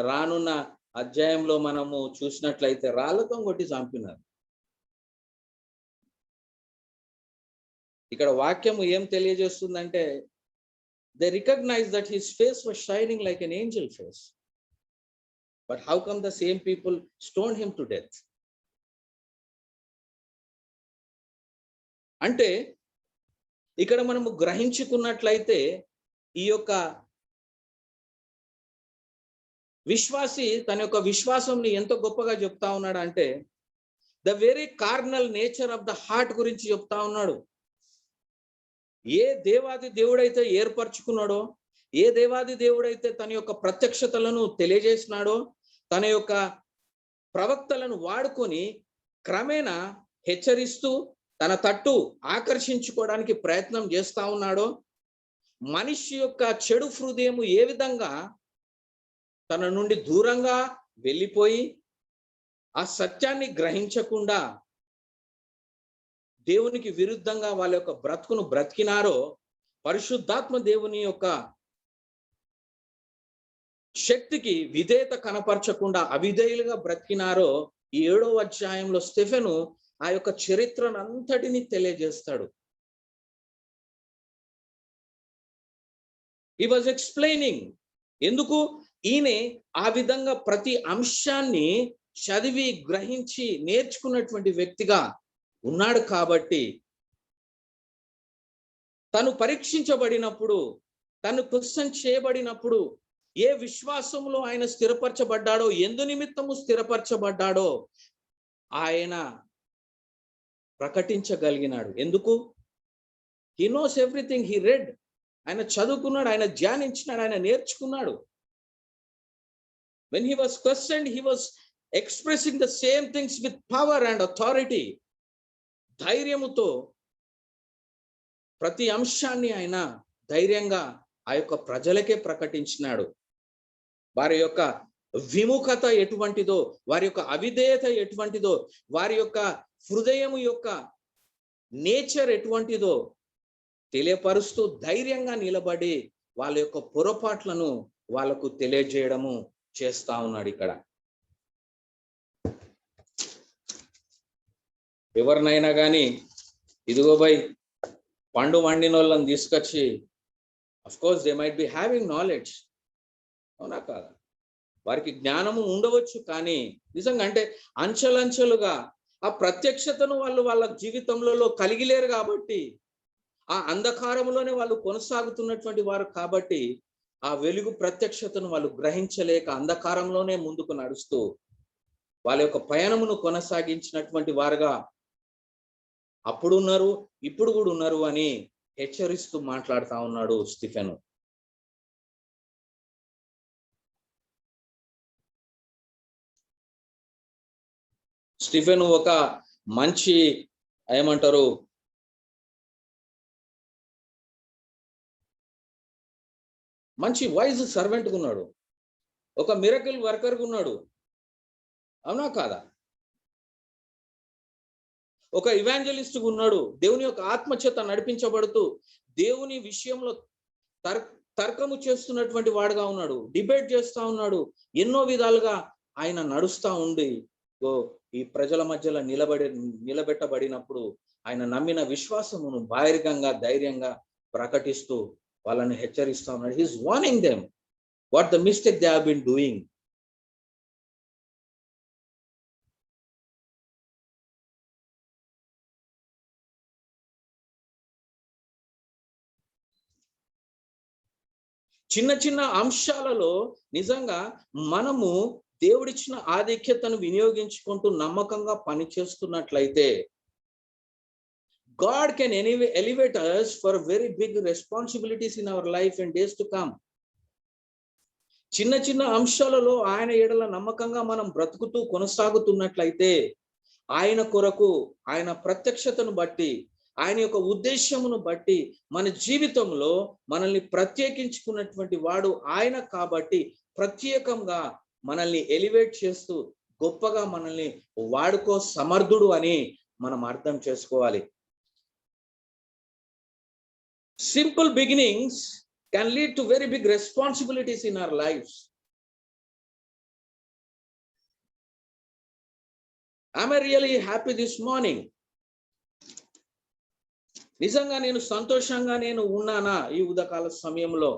రానున్న అధ్యాయంలో మనము చూసినట్లయితే రాళ్లతో కొట్టి చంపినారు. ఇక్కడ వాక్యము ఏం తెలియజేస్తుందంటే they recognized that his face was shining like an angel face, but how come the same people stoned him to death? అంటే ఇక్కడ మనము గ్రహించుకున్నట్లయితే ఈ యొక్క విశ్వాసి తన యొక్క విశ్వాసంని ఎంత గొప్పగా చెప్తా ఉన్నాడు అంటే the very carnal nature of the heart గురించి చెప్తా ఉన్నాడు. ఏ దేవాది దేవుడైతే ఏర్పరచుకున్నాడో, ఏ దేవాది దేవుడైతే తన యొక్క ప్రత్యక్షతలను తెలియజేసినాడో, తన యొక్క ప్రవక్తలను వాడుకొని క్రమేణా హెచ్చరిస్తూ తన తట్టు ఆకర్షించుకోవడానికి ప్రయత్నం చేస్తా ఉన్నాడో, మనిషి యొక్క చెడు హృదయము ఏ విధంగా తన నుండి దూరంగా వెళ్ళిపోయి ఆ సత్యాన్ని గ్రహించకుండా దేవునికి విరుద్ధంగా వాళ్ళ యొక్క బ్రతుకును బ్రతికినారో, పరిశుద్ధాత్మ దేవుని యొక్క శక్తికి విధేయత కనపరచకుండా అవిధేయులుగా బ్రతికినారో, ఈ 7వ అధ్యాయంలో స్టెఫెను ఆ యొక్క చరిత్రను అంతటిని తెలియజేస్తాడు. హి వాజ్ ఎక్స్ప్లెయినింగ్ ఎందుకు ఈయన ఆ విధంగా ప్రతి అంశాన్ని చదివి గ్రహించి నేర్చుకున్నటువంటి వ్యక్తిగా ఉన్నాడు. కాబట్టి తను పరీక్షించబడినప్పుడు, తను క్వశ్చన్ చేయబడినప్పుడు ఏ విశ్వాసంలో ఆయన స్థిరపరచబడ్డాడో, ఎందు నిమిత్తము స్థిరపరచబడ్డాడో ఆయన ప్రకటించగలిగినాడు. ఎందుకు? He knows everything. He red. ఆయన చదువుకున్నాడు, ఆయన ధ్యానించినాడు, ఆయన నేర్చుకున్నాడు. When he was questioned, he was expressing the same things with power and authority. ధైర్యముతో ప్రతి అంశాన్ని ఆయన ధైర్యంగా ఆ యొక్క ప్రజలకే ప్రకటించినాడు. వారి యొక్క విముఖత ఎటువంటిదో, వారి యొక్క అవిధేయత ఎటువంటిదో, వారి యొక్క హృదయము యొక్క నేచర్ ఎటువంటిదో తెలియపరుస్తూ ధైర్యంగా నిలబడి వాళ్ళ యొక్క పొరపాట్లను వాళ్ళకు తెలియజేయడము చేస్తా ఉన్నాడు. ఇక్కడ ఎవరినైనా కానీ ఇదిగో బై పండు వండిన వాళ్ళని తీసుకొచ్చి, of course they might be having knowledge, అవునా కాదా? వారికి జ్ఞానము ఉండవచ్చు, కానీ నిజంగా అంటే అంచెలంచెలుగా ఆ ప్రత్యక్షతను వాళ్ళు వాళ్ళ జీవితంలో కలిగిలేరు కాబట్టి, ఆ అంధకారంలోనే వాళ్ళు కొనసాగుతున్నటువంటి వారు కాబట్టి, ఆ వెలుగు ప్రత్యక్షతను వాళ్ళు గ్రహించలేక అంధకారంలోనే ముందుకు నడుస్తూ వాళ్ళ యొక్క పయనమును కొనసాగించినటువంటి వారుగా అప్పుడు ఉన్నారు, ఇప్పుడు కూడా ఉన్నారు అని హెచ్చరిస్తూ మాట్లాడుతా ఉన్నాడు స్టిఫెను. స్టిఫెను ఒక మంచి ఏమంటారు మంచి వైజ్ సర్వెంట్గా ఉన్నాడు, ఒక మిరకిల్ వర్కర్గా ఉన్నాడు, అవునా కాదా? ఒక ఇవాంజలిస్ట్గా ఉన్నాడు, దేవుని యొక్క ఆత్మచేత నడిపించబడుతూ దేవుని విషయంలో తర్కము చేస్తున్నటువంటి వాడుగా ఉన్నాడు, డిబేట్ చేస్తా ఉన్నాడు. ఎన్నో విధాలుగా ఆయన నడుస్తా ఉండి ఈ ప్రజల మధ్యలో నిలబెట్టబడినప్పుడు ఆయన నమ్మిన విశ్వాసమును బహిరంగంగా ధైర్యంగా ప్రకటిస్తూ వాళ్ళని హెచ్చరిస్తా ఉన్నాడు. He is warning them what the mistake they have been doing. చిన్న చిన్న అంశాలలో నిజంగా మనము దేవుడిచ్చిన ఆధిక్యతను వినియోగించుకుంటూ నమ్మకంగా పనిచేస్తున్నట్లయితే God can anyway elevate us for very big responsibilities in our life in days to come. చిన్న చిన్న అంశాలలో ఆయన ఎడల నమ్మకంగా మనం బ్రతుకుతూ కొనసాగుతున్నట్లయితే ఆయన కొరకు, ఆయన ప్రత్యక్షతను బట్టి, ఆయన యొక్క ఉద్దేశమును బట్టి మన జీవితంలో మనల్ని ప్రత్యేకించుకున్నటువంటి వాడు ఆయన కాబట్టి ప్రత్యేకంగా మనల్ని ఎలివేట్ చేస్తూ గొప్పగా మనల్ని వాడుకో సమర్థుడు అని మనం అర్థం చేసుకోవాలి. Simple beginnings can lead to very big responsibilities in our lives. Am I really happy this morning? నిజంగా నేను సంతోషంగా నేను ఉన్నానా ఈ ఉదయకాల సమయంలో?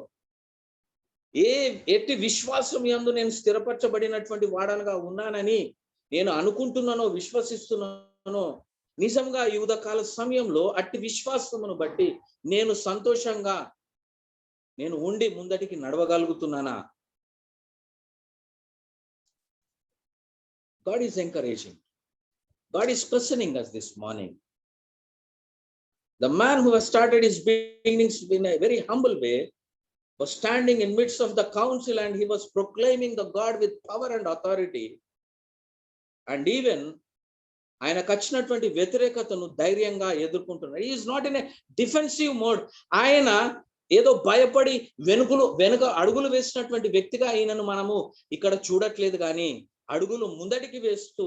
ఎట్టి విశ్వాసం యందు నేను స్థిరపరచబడినటువంటి వాడనగా ఉన్నానని నేను అనుకుంటున్నానో, విశ్వసిస్తున్నానో, నిజంగా ఈ ఉదయకాల సమయంలో అట్టి విశ్వాసమును బట్టి నేను సంతోషంగా నేను ఉండి ముందటికి నడవగలుగుతున్నానా? God is encouraging. God is questioning us this morning. The man who has started his beginnings in a very humble way was standing in midst of the council and he was proclaiming the God with power and authority. And even ఆయనకు వచ్చినటువంటి వ్యతిరేకతను ధైర్యంగా ఎదుర్కొంటున్నాడు. He is not in a defensive mode. ఆయన ఏదో భయపడి వెనుక అడుగులు వేసినటువంటి వ్యక్తిగా ఆయనను మనము ఇక్కడ చూడట్లేదు, కానీ అడుగులు ముందటికి వేస్తూ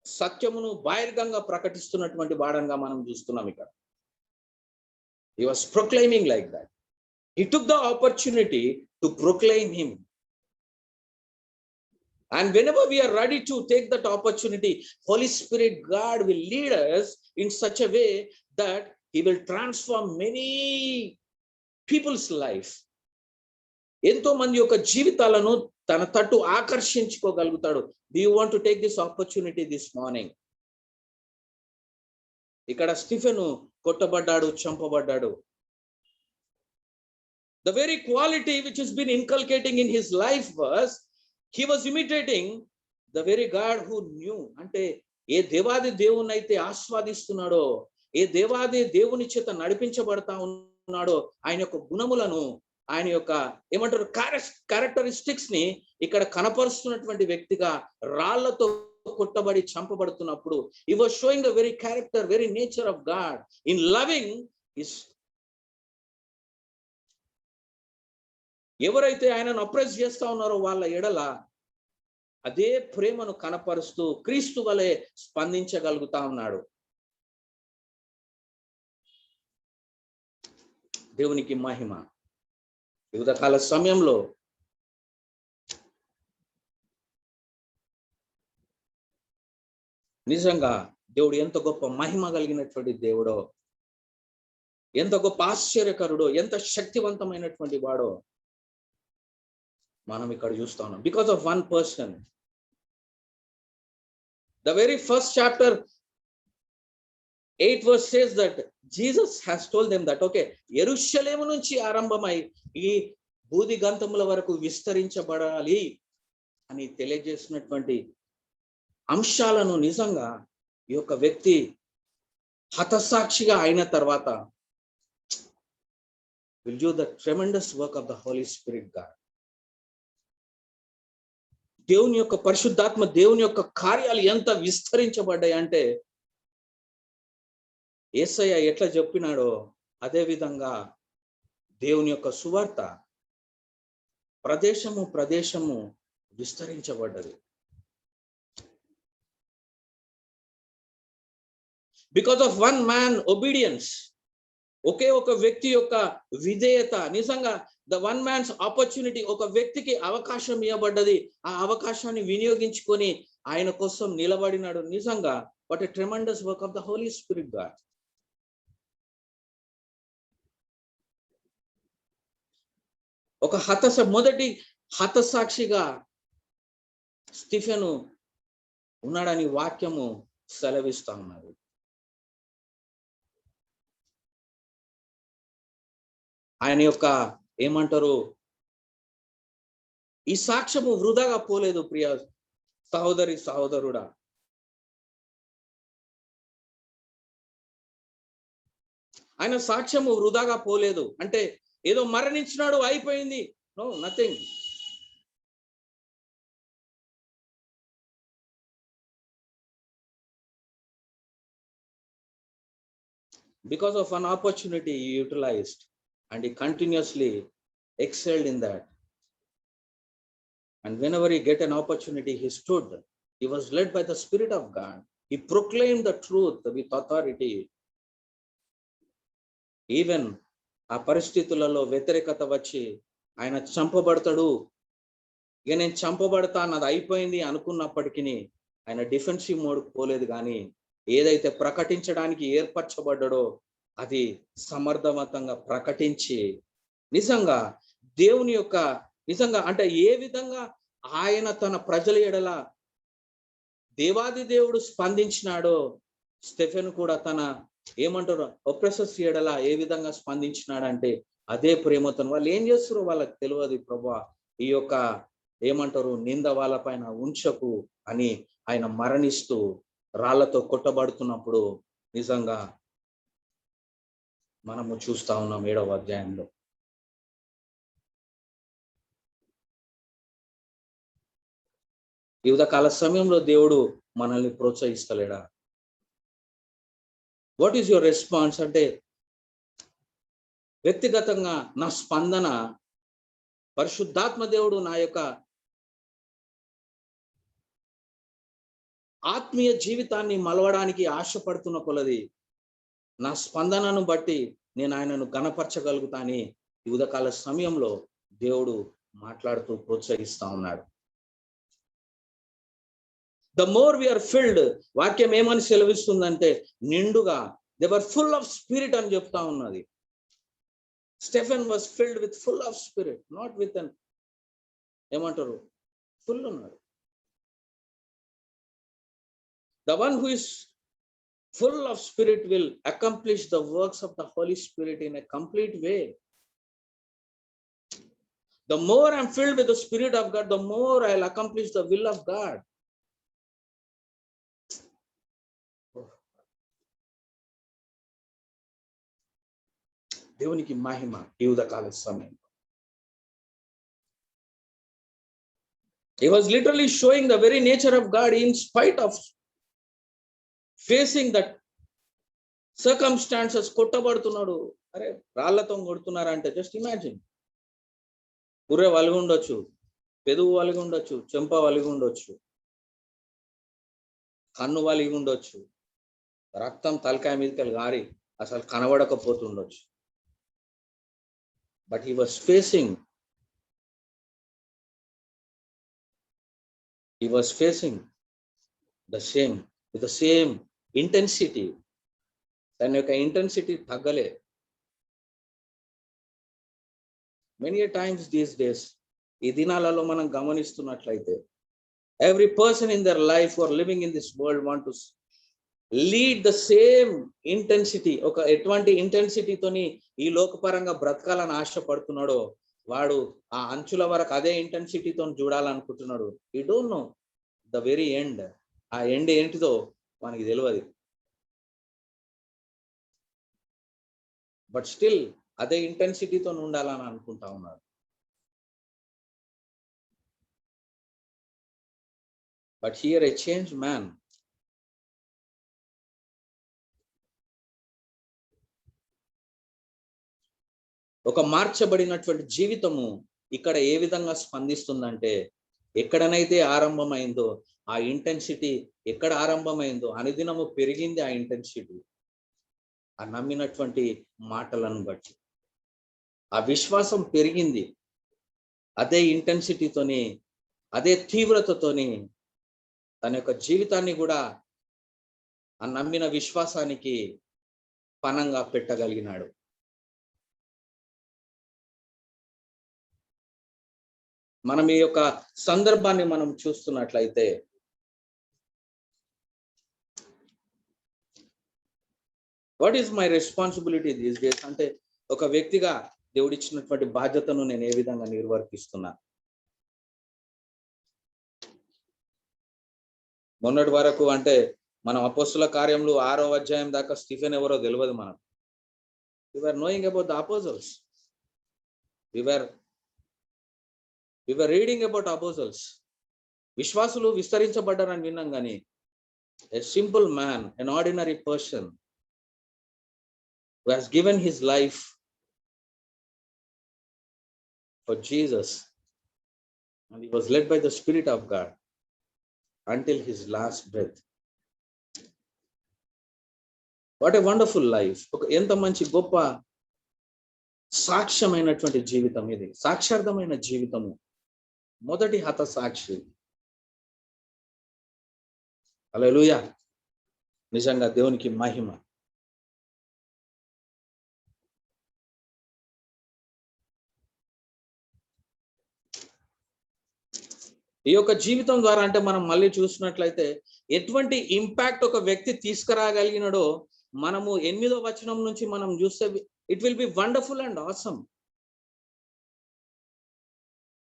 సత్యమును బహిర్గంగా ప్రకటిస్తున్నటువంటి వాడంగా మనం చూస్తున్నాం ఇక్కడ. He was proclaiming like that. He took the opportunity to proclaim him. And whenever we are ready to take that opportunity, Holy Spirit God will lead us in such a way that he will transform many people's life. ఎంతో మంది యొక్క జీవితాలను తన తట్టు ఆకర్షించుకోగలుగుతాడు. Do you want to take this opportunity this morning? ఇక్కడ స్టీఫెను కొట్టబడ్డాడు, చంపబడ్డాడు. The very quality which has been inculcating in his life was he was imitating the very God who knew. అంటే ఏ దేవాది దేవుని అయితే ఆస్వాదిస్తున్నాడో, ఏ దేవాది దేవుని చేత నడిపించబడతా ఉన్నాడో, ఆయన యొక్క గుణములను, ఆయన యొక్క ఏమంటారు క్యారెక్టరిస్టిక్స్ ని ఇక్కడ కనపరుస్తున్నటువంటి వ్యక్తిగా రాళ్లతో కొట్టబడి చంపబడుతున్నప్పుడు he was showing the very character, very nature of God in loving his. ఎవరైతే ఆయనను అప్రెస్ చేస్తా ఉన్నారో వాళ్ళ ఎడల అదే ప్రేమను కనపరుస్తూ క్రీస్తు వలె స్పందించగలుగుతా ఉన్నాడు. దేవునికి మహిమ. వివిధ కాల సమయంలో నిజంగా దేవుడు ఎంత గొప్ప మహిమ కలిగినటువంటి దేవుడో, ఎంత గొప్ప ఆశ్చర్యకరుడో, ఎంత శక్తివంతమైనటువంటి వాడో మనం ఇక్కడ చూస్తా ఉన్నాం. Because of one person. The very first chapter 8 verse says that Jesus has told them that okay, యెరూషలేము నుంచి ఆరంభమై ఈ బూది గంతముల వరకు విస్తరించబడాలి అని తెలియజేసినటువంటి అంశాలను నిజంగా ఈ యొక్క వ్యక్తి హతసాక్షిగా అయిన తర్వాత will do the tremendous work of the Holy Spirit God. దేవుని యొక్క పరిశుద్ధాత్మ, దేవుని యొక్క కార్యాలు ఎంత విస్తరించబడ్డాయి అంటే యేసయ్య ఎట్లా చెప్పినాడో అదే విధంగా దేవుని యొక్క సువార్త ప్రదేశము విస్తరించబడ్డది. Because of one man obedience, ఒకే ఒక వ్యక్తి యొక్క విధేయత. నిజంగా ద వన్ మ్యాన్స్ ఆపర్చునిటీ, ఒక వ్యక్తికి అవకాశం ఇవ్వబడ్డది, ఆ అవకాశాన్ని వినియోగించుకొని ఆయన కోసం నిలబడినాడు. నిజంగా what a tremendous work of the holy spirit God. ఒక మొదటి హతసాక్షిగా స్టీఫెను ఉన్నాడని వాక్యము సెలవిస్తా ఉన్నారు. ఆయన యొక్క ఏమంటారు, ఈ సాక్ష్యము వృధాగా పోలేదు. ప్రియ సహోదరుడా, ఆయన సాక్ష్యము వృధాగా పోలేదు. అంటే ఏదో మరణించినాడు అయిపోయింది, no, nothing. Because of an opportunity he utilized and he continuously excelled in that. And whenever he get an opportunity, he stood. He was led by the Spirit of God. He proclaimed the truth with authority. Even ఆ పరిస్థితులలో వ్యతిరేకత వచ్చి ఆయన చంపబడతాడు, ఇక నేను చంపబడతా అన్నది అయిపోయింది అనుకున్నప్పటికీ ఆయన డిఫెన్సివ్ మోడ్ పోలేదు, కానీ ఏదైతే ప్రకటించడానికి ఏర్పరచబడ్డాడో అది సమర్థవంతంగా ప్రకటించి నిజంగా దేవుని యొక్క నిజంగా అంటే ఏ విధంగా ఆయన తన ప్రజల ఎడల దేవాది దేవుడు స్పందించినాడో స్టెఫెను కూడా తన ఏమంటారు, ఒప్రెసర్స్ ఎడల ఏ విధంగా స్పందించినాడంటే అదే ప్రేమతో. వాళ్ళు ఏం చేస్తారో వాళ్ళకి తెలియదు. ప్రభువా, ఈ యొక్క ఏమంటారు నింద వాళ్ళ పైన ఉంచకు అని ఆయన మరణిస్తూ రాళ్లతో కొట్టబడుతున్నప్పుడు నిజంగా మనము చూస్తా ఉన్నాం 7వ అధ్యాయంలో. ఈ ఉదయకాల సమయంలో దేవుడు మనల్ని ప్రోత్సహిస్తలేడా? What is your response? అంటే వ్యక్తిగతంగా నా స్పందన, పరిశుద్ధాత్మ దేవుడు నా యొక్క ఆత్మీయ జీవితాన్ని మలవడానికి ఆశపడుతున్న కొలది నా స్పందనను బట్టి నేను ఆయనను గణపరచగలుగుతాని ఈ ఉదయకాల సమయంలో దేవుడు మాట్లాడుతూ ప్రోత్సహిస్తా ఉన్నాడు. ద మోర్ వీఆర్ ఫిల్డ్, వాక్యం ఏమని సెలవిస్తుందంటే నిండుగా, they were full of spirit అని చెప్తా ఉన్నది. Stephen was filled with full of spirit, not with an ఏమంటారు ఫుల్ ఉన్నాడు. The one who is full of spirit will accomplish the works of the Holy Spirit in a complete way. The more I'm filled with the Spirit of God, the more I'll accomplish the will of God. దేవునికి మహిమ ఈ ఉదయకాల సమయం. He was literally showing the very nature of God in spite of facing that circumstances. కొట్టబడుతున్నాడు, అరే రాళ్లతో కొడుతున్నారంటే just imagine. గుర్రె వలిగి ఉండొచ్చు, పెదవు వలిగి ఉండొచ్చు, చెంప వలిగి ఉండొచ్చు, కన్ను వలిగి ఉండొచ్చు, రక్తం తలకాయ మీదకి గారి అసలు కనబడకపోతుండొచ్చు. But he was facing the same with the same intensity. దాని యొక్క ఇంటెన్సిటీ తగ్గలే. Many a times these days, ఈ దినాలలో మనం గమనిస్తున్నట్లయితే every person in their life who are living in this world want to lead the same intensity. ఒక ఎటువంటి ఇంటెన్సిటీతోని ఈ లోకపరంగా బ్రతకాలని ఆశపడుతున్నాడో వాడు ఆ అంచుల వరకు అదే ఇంటెన్సిటీతో చూడాలనుకుంటున్నాడు. You don't know the very end. ఆ ఎండ్ ఏంటిదో మనకి తెలియదు. బట్ స్టిల్ అదే ఇంటెన్సిటీతో ఉండాలని అనుకుంటా ఉన్నారు. But here a change man, ఒక మార్చబడినటువంటి జీవితము ఇక్కడ ఏ విధంగా స్పందిస్తుందంటే ఎక్కడనైతే ఆరంభమైందో ఆ ఇంటెన్సిటీ, ఎక్కడ ఆరంభమైందో అనుదినము పెరిగింది ఆ ఇంటెన్సిటీ. ఆ నమ్మినటువంటి మాటలను బట్టి ఆ విశ్వాసం పెరిగింది. అదే ఇంటెన్సిటీతోని, అదే తీవ్రతతోని తన యొక్క జీవితాన్ని కూడా ఆ నమ్మిన విశ్వాసానికి పణంగా పెట్టగలిగినాడు. మనం ఈ యొక్క సందర్భాన్ని మనం చూస్తున్నట్లయితే what is my responsibility these days అంటే ఒక వ్యక్తిగా దేవుడిచ్చినటువంటి బాధ్యతను నేను ఏ విధంగా నిర్వర్తిస్తున్నా. మొన్నటి వరకు అంటే మనం అపోస్తుల కార్యములు 6వ అధ్యాయం దాకా స్టీఫెన్ ఎవరో తెలియదు మనకు. We were knowing about the apostles. We were reading about apostles. విశ్వాసులు విస్తరించబడ్డారని విన్నాం కానీ a simple man, an ordinary person who has given his life for Jesus and he was led by the Spirit of God until his last breath. What a wonderful life. ఎంత మంచి గొప్ప సాక్ష్యమైనటువంటి జీవితం ఇది, సాక్షార్థమైన జీవితము. మొదటి హత సాక్షి. హల్లెలూయా. నిజంగా దేవునికి మహిమ. ఈ యొక్క జీవితం ద్వారా అంటే మనం మళ్ళీ చూసినట్లయితే ఎటువంటి ఇంపాక్ట్ ఒక వ్యక్తి తీసుకురాగలిగినాడో మనము 8వ వచనం నుంచి మనం చూస్తే it will be wonderful and awesome.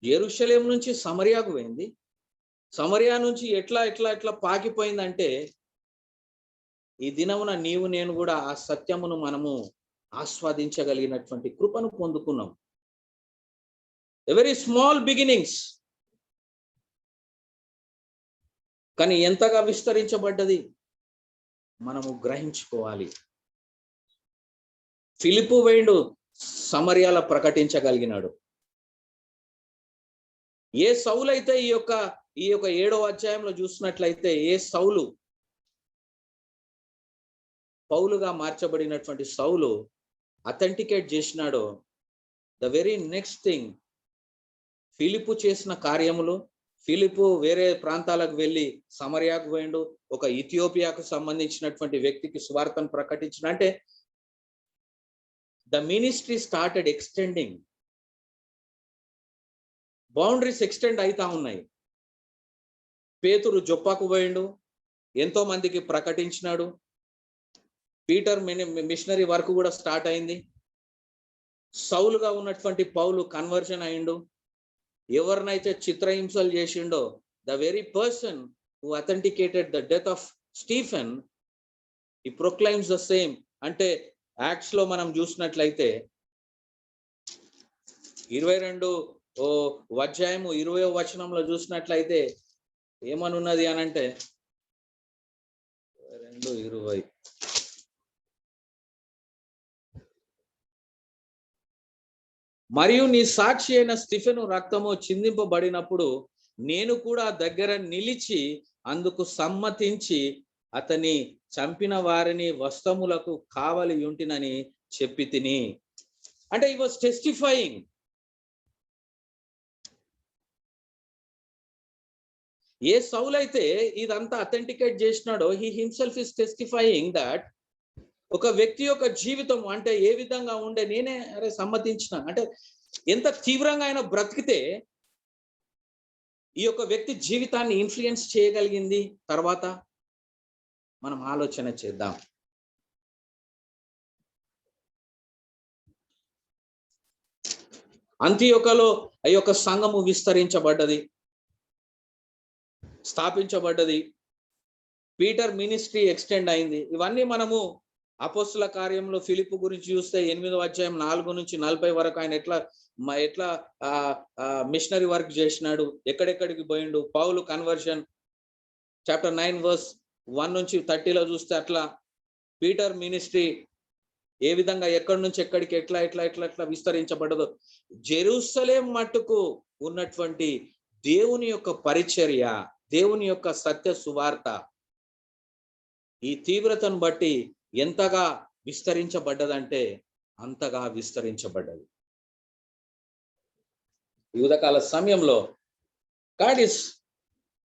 యెరూషలేము నుంచి సమరయాకు పోయింది. సమరయా నుంచి ఎట్లా పాకిపోయిందంటే, ఈ దినమున నీవు నేను కూడా ఆ సత్యమును మనము ఆస్వాదించగలిగినటువంటి కృపను పొందుకున్నాం. ఎ వెరీ స్మాల్ బిగినింగ్స్, కానీ ఎంతగా విస్తరించబడ్డది మనము గ్రహించుకోవాలి. ఫిలిప్పు వేండు సమరయాల ప్రకటించగలిగినాడు. ఏ సౌలైతే ఈ యొక్క 7వ అధ్యాయంలో చూసినట్లయితే, ఏ సౌలు పౌలుగా మార్చబడినటువంటి సౌలు అథెంటికేట్ చేసినాడో, the very next thing Philip చేసిన కార్యములు, ఫిలిప్పు వేరే ప్రాంతాలకు వెళ్ళి సమరయాకు పోయిండు, ఒక ఇథియోపియాకు సంబంధించినటువంటి వ్యక్తికి సువార్తను ప్రకటించిన, అంటే the ministry started extending. Boundaries extend అవుతా ఉన్నాయి. పేతురు జొప్పాకు పోయిండు, ఎంతో మందికి ప్రకటించినాడు. పీటర్ మిషనరీ వర్క్ కూడా స్టార్ట్ అయింది. సౌలుగా ఉన్నటువంటి పౌలు కన్వర్షన్ అయిండు. ఎవరినైతే చిత్రహింసలు చేసిండో, the very person who authenticated the death of Stephen, ఈ ప్రొక్లైమ్స్ ద సేమ్. అంటే యాక్ట్స్ లో మనం చూసినట్లయితే 22వ అధ్యాయము 20వ వచనంలో చూసినట్లయితే ఏమనున్నది అనంటే, 22:20, మరియు నీ సాక్షి అయిన స్టిఫెను రక్తము చిందింపబడినప్పుడు నేను కూడా దగ్గర నిలిచి అందుకు సమ్మతించి అతని చంపిన వారిని వస్త్రములకు కావలి ఉంటినని చెప్పి తిని. అంటే he was testifying. ఏ సౌలైతే ఇదంతా authenticate చేసినాడో, he himself is testifying that ఒక వ్యక్తి యొక్క జీవితం అంటే ఏ విధంగా ఉండే, నేనే సమ్మతించిన, అంటే ఎంత తీవ్రంగా ఆయన బ్రతికితే ఈ యొక్క వ్యక్తి జీవితాన్ని ఇన్ఫ్లుయెన్స్ చేయగలిగింది. తర్వాత మనం ఆలోచన చేద్దాం. అంతియోకలో ఆ యొక్క సంఘము విస్తరించబడ్డది, స్థాపించబడ్డది. పీటర్ మినిస్ట్రీ ఎక్స్టెండ్ అయింది. ఇవన్నీ మనము అపోస్తుల కార్యంలో ఫిలిప్పు గురించి చూస్తే 8వ అధ్యాయం 4 నుంచి 40 వరకు ఆయన ఎట్లా మిషనరీ వర్క్ చేసినాడు, ఎక్కడెక్కడికి పోయిండు. పౌలు కన్వర్షన్ చాప్టర్ 9 verse 1 నుంచి 30లో చూస్తే అట్లా పీటర్ మినిస్ట్రీ ఏ విధంగా ఎక్కడి నుంచి ఎక్కడికి ఎట్లా విస్తరించబడ్డదో. జెరూసలేం మట్టుకు ఉన్నటువంటి దేవుని యొక్క పరిచర్య, దేవుని యొక్క సత్య సువార్త ఈ తీవ్రతను బట్టి ఎంతగా విస్తరించబడ్డదంటే అంతగా విస్తరించబడ్డది. ఈ ఉదయకాల సమయంలో God is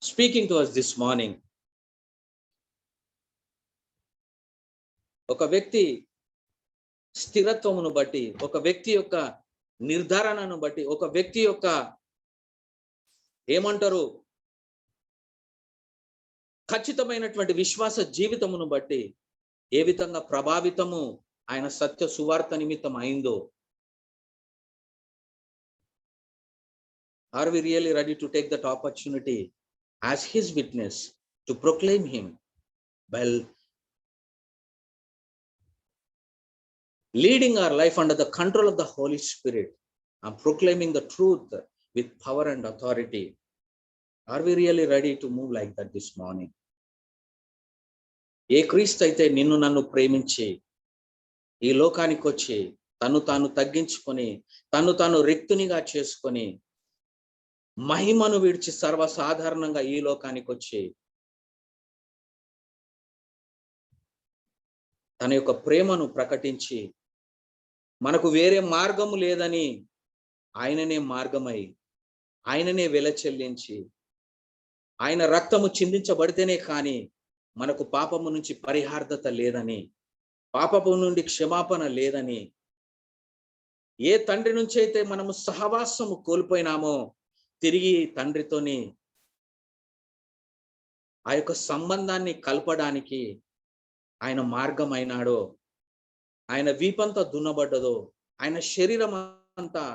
speaking to us this morning. ఒక వ్యక్తి స్థిరత్వమును బట్టి, ఒక వ్యక్తి యొక్క నిర్ధారణను బట్టి, ఒక వ్యక్తి యొక్క ఏమంటారు ఖచ్చితమైనటువంటి విశ్వాస జీవితమును బట్టి ఏ విధంగా ప్రభావితము ఆయన సత్య సువార్త నిమిత్తం అయిందో. Are we really ready to take that opportunity as his witness to proclaim him by leading our life under the control of the Holy Spirit and proclaiming the truth with power and authority? Are we really ready to move like that this morning? ఏ క్రీస్తు అయితే నిన్ను నన్ను ప్రేమించి ఈ లోకానికి వచ్చి తను తాను తగ్గించుకొని తను తాను రిక్తునిగా చేసుకొని మహిమను విడిచి సర్వసాధారణంగా ఈ లోకానికి వచ్చి తన యొక్క ప్రేమను ప్రకటించి మనకు వేరే మార్గము లేదని ఆయననే మార్గమై ఆయననే వెల చెల్లించి ఆయన రక్తము చిందించబడితేనే కానీ మనకు పాపము నుంచి పరిహార్దత లేదని, పాపము నుండి క్షమాపణ లేదని, ఏ తండ్రి నుంచి అయితే మనము సహవాసము కోల్పోయినామో తిరిగి తండ్రితోని ఆ యొక్క సంబంధాన్ని కలపడానికి ఆయన మార్గం అయినాడో, ఆయన వీపంతా దున్నబడ్డదో, ఆయన శరీరం అంతా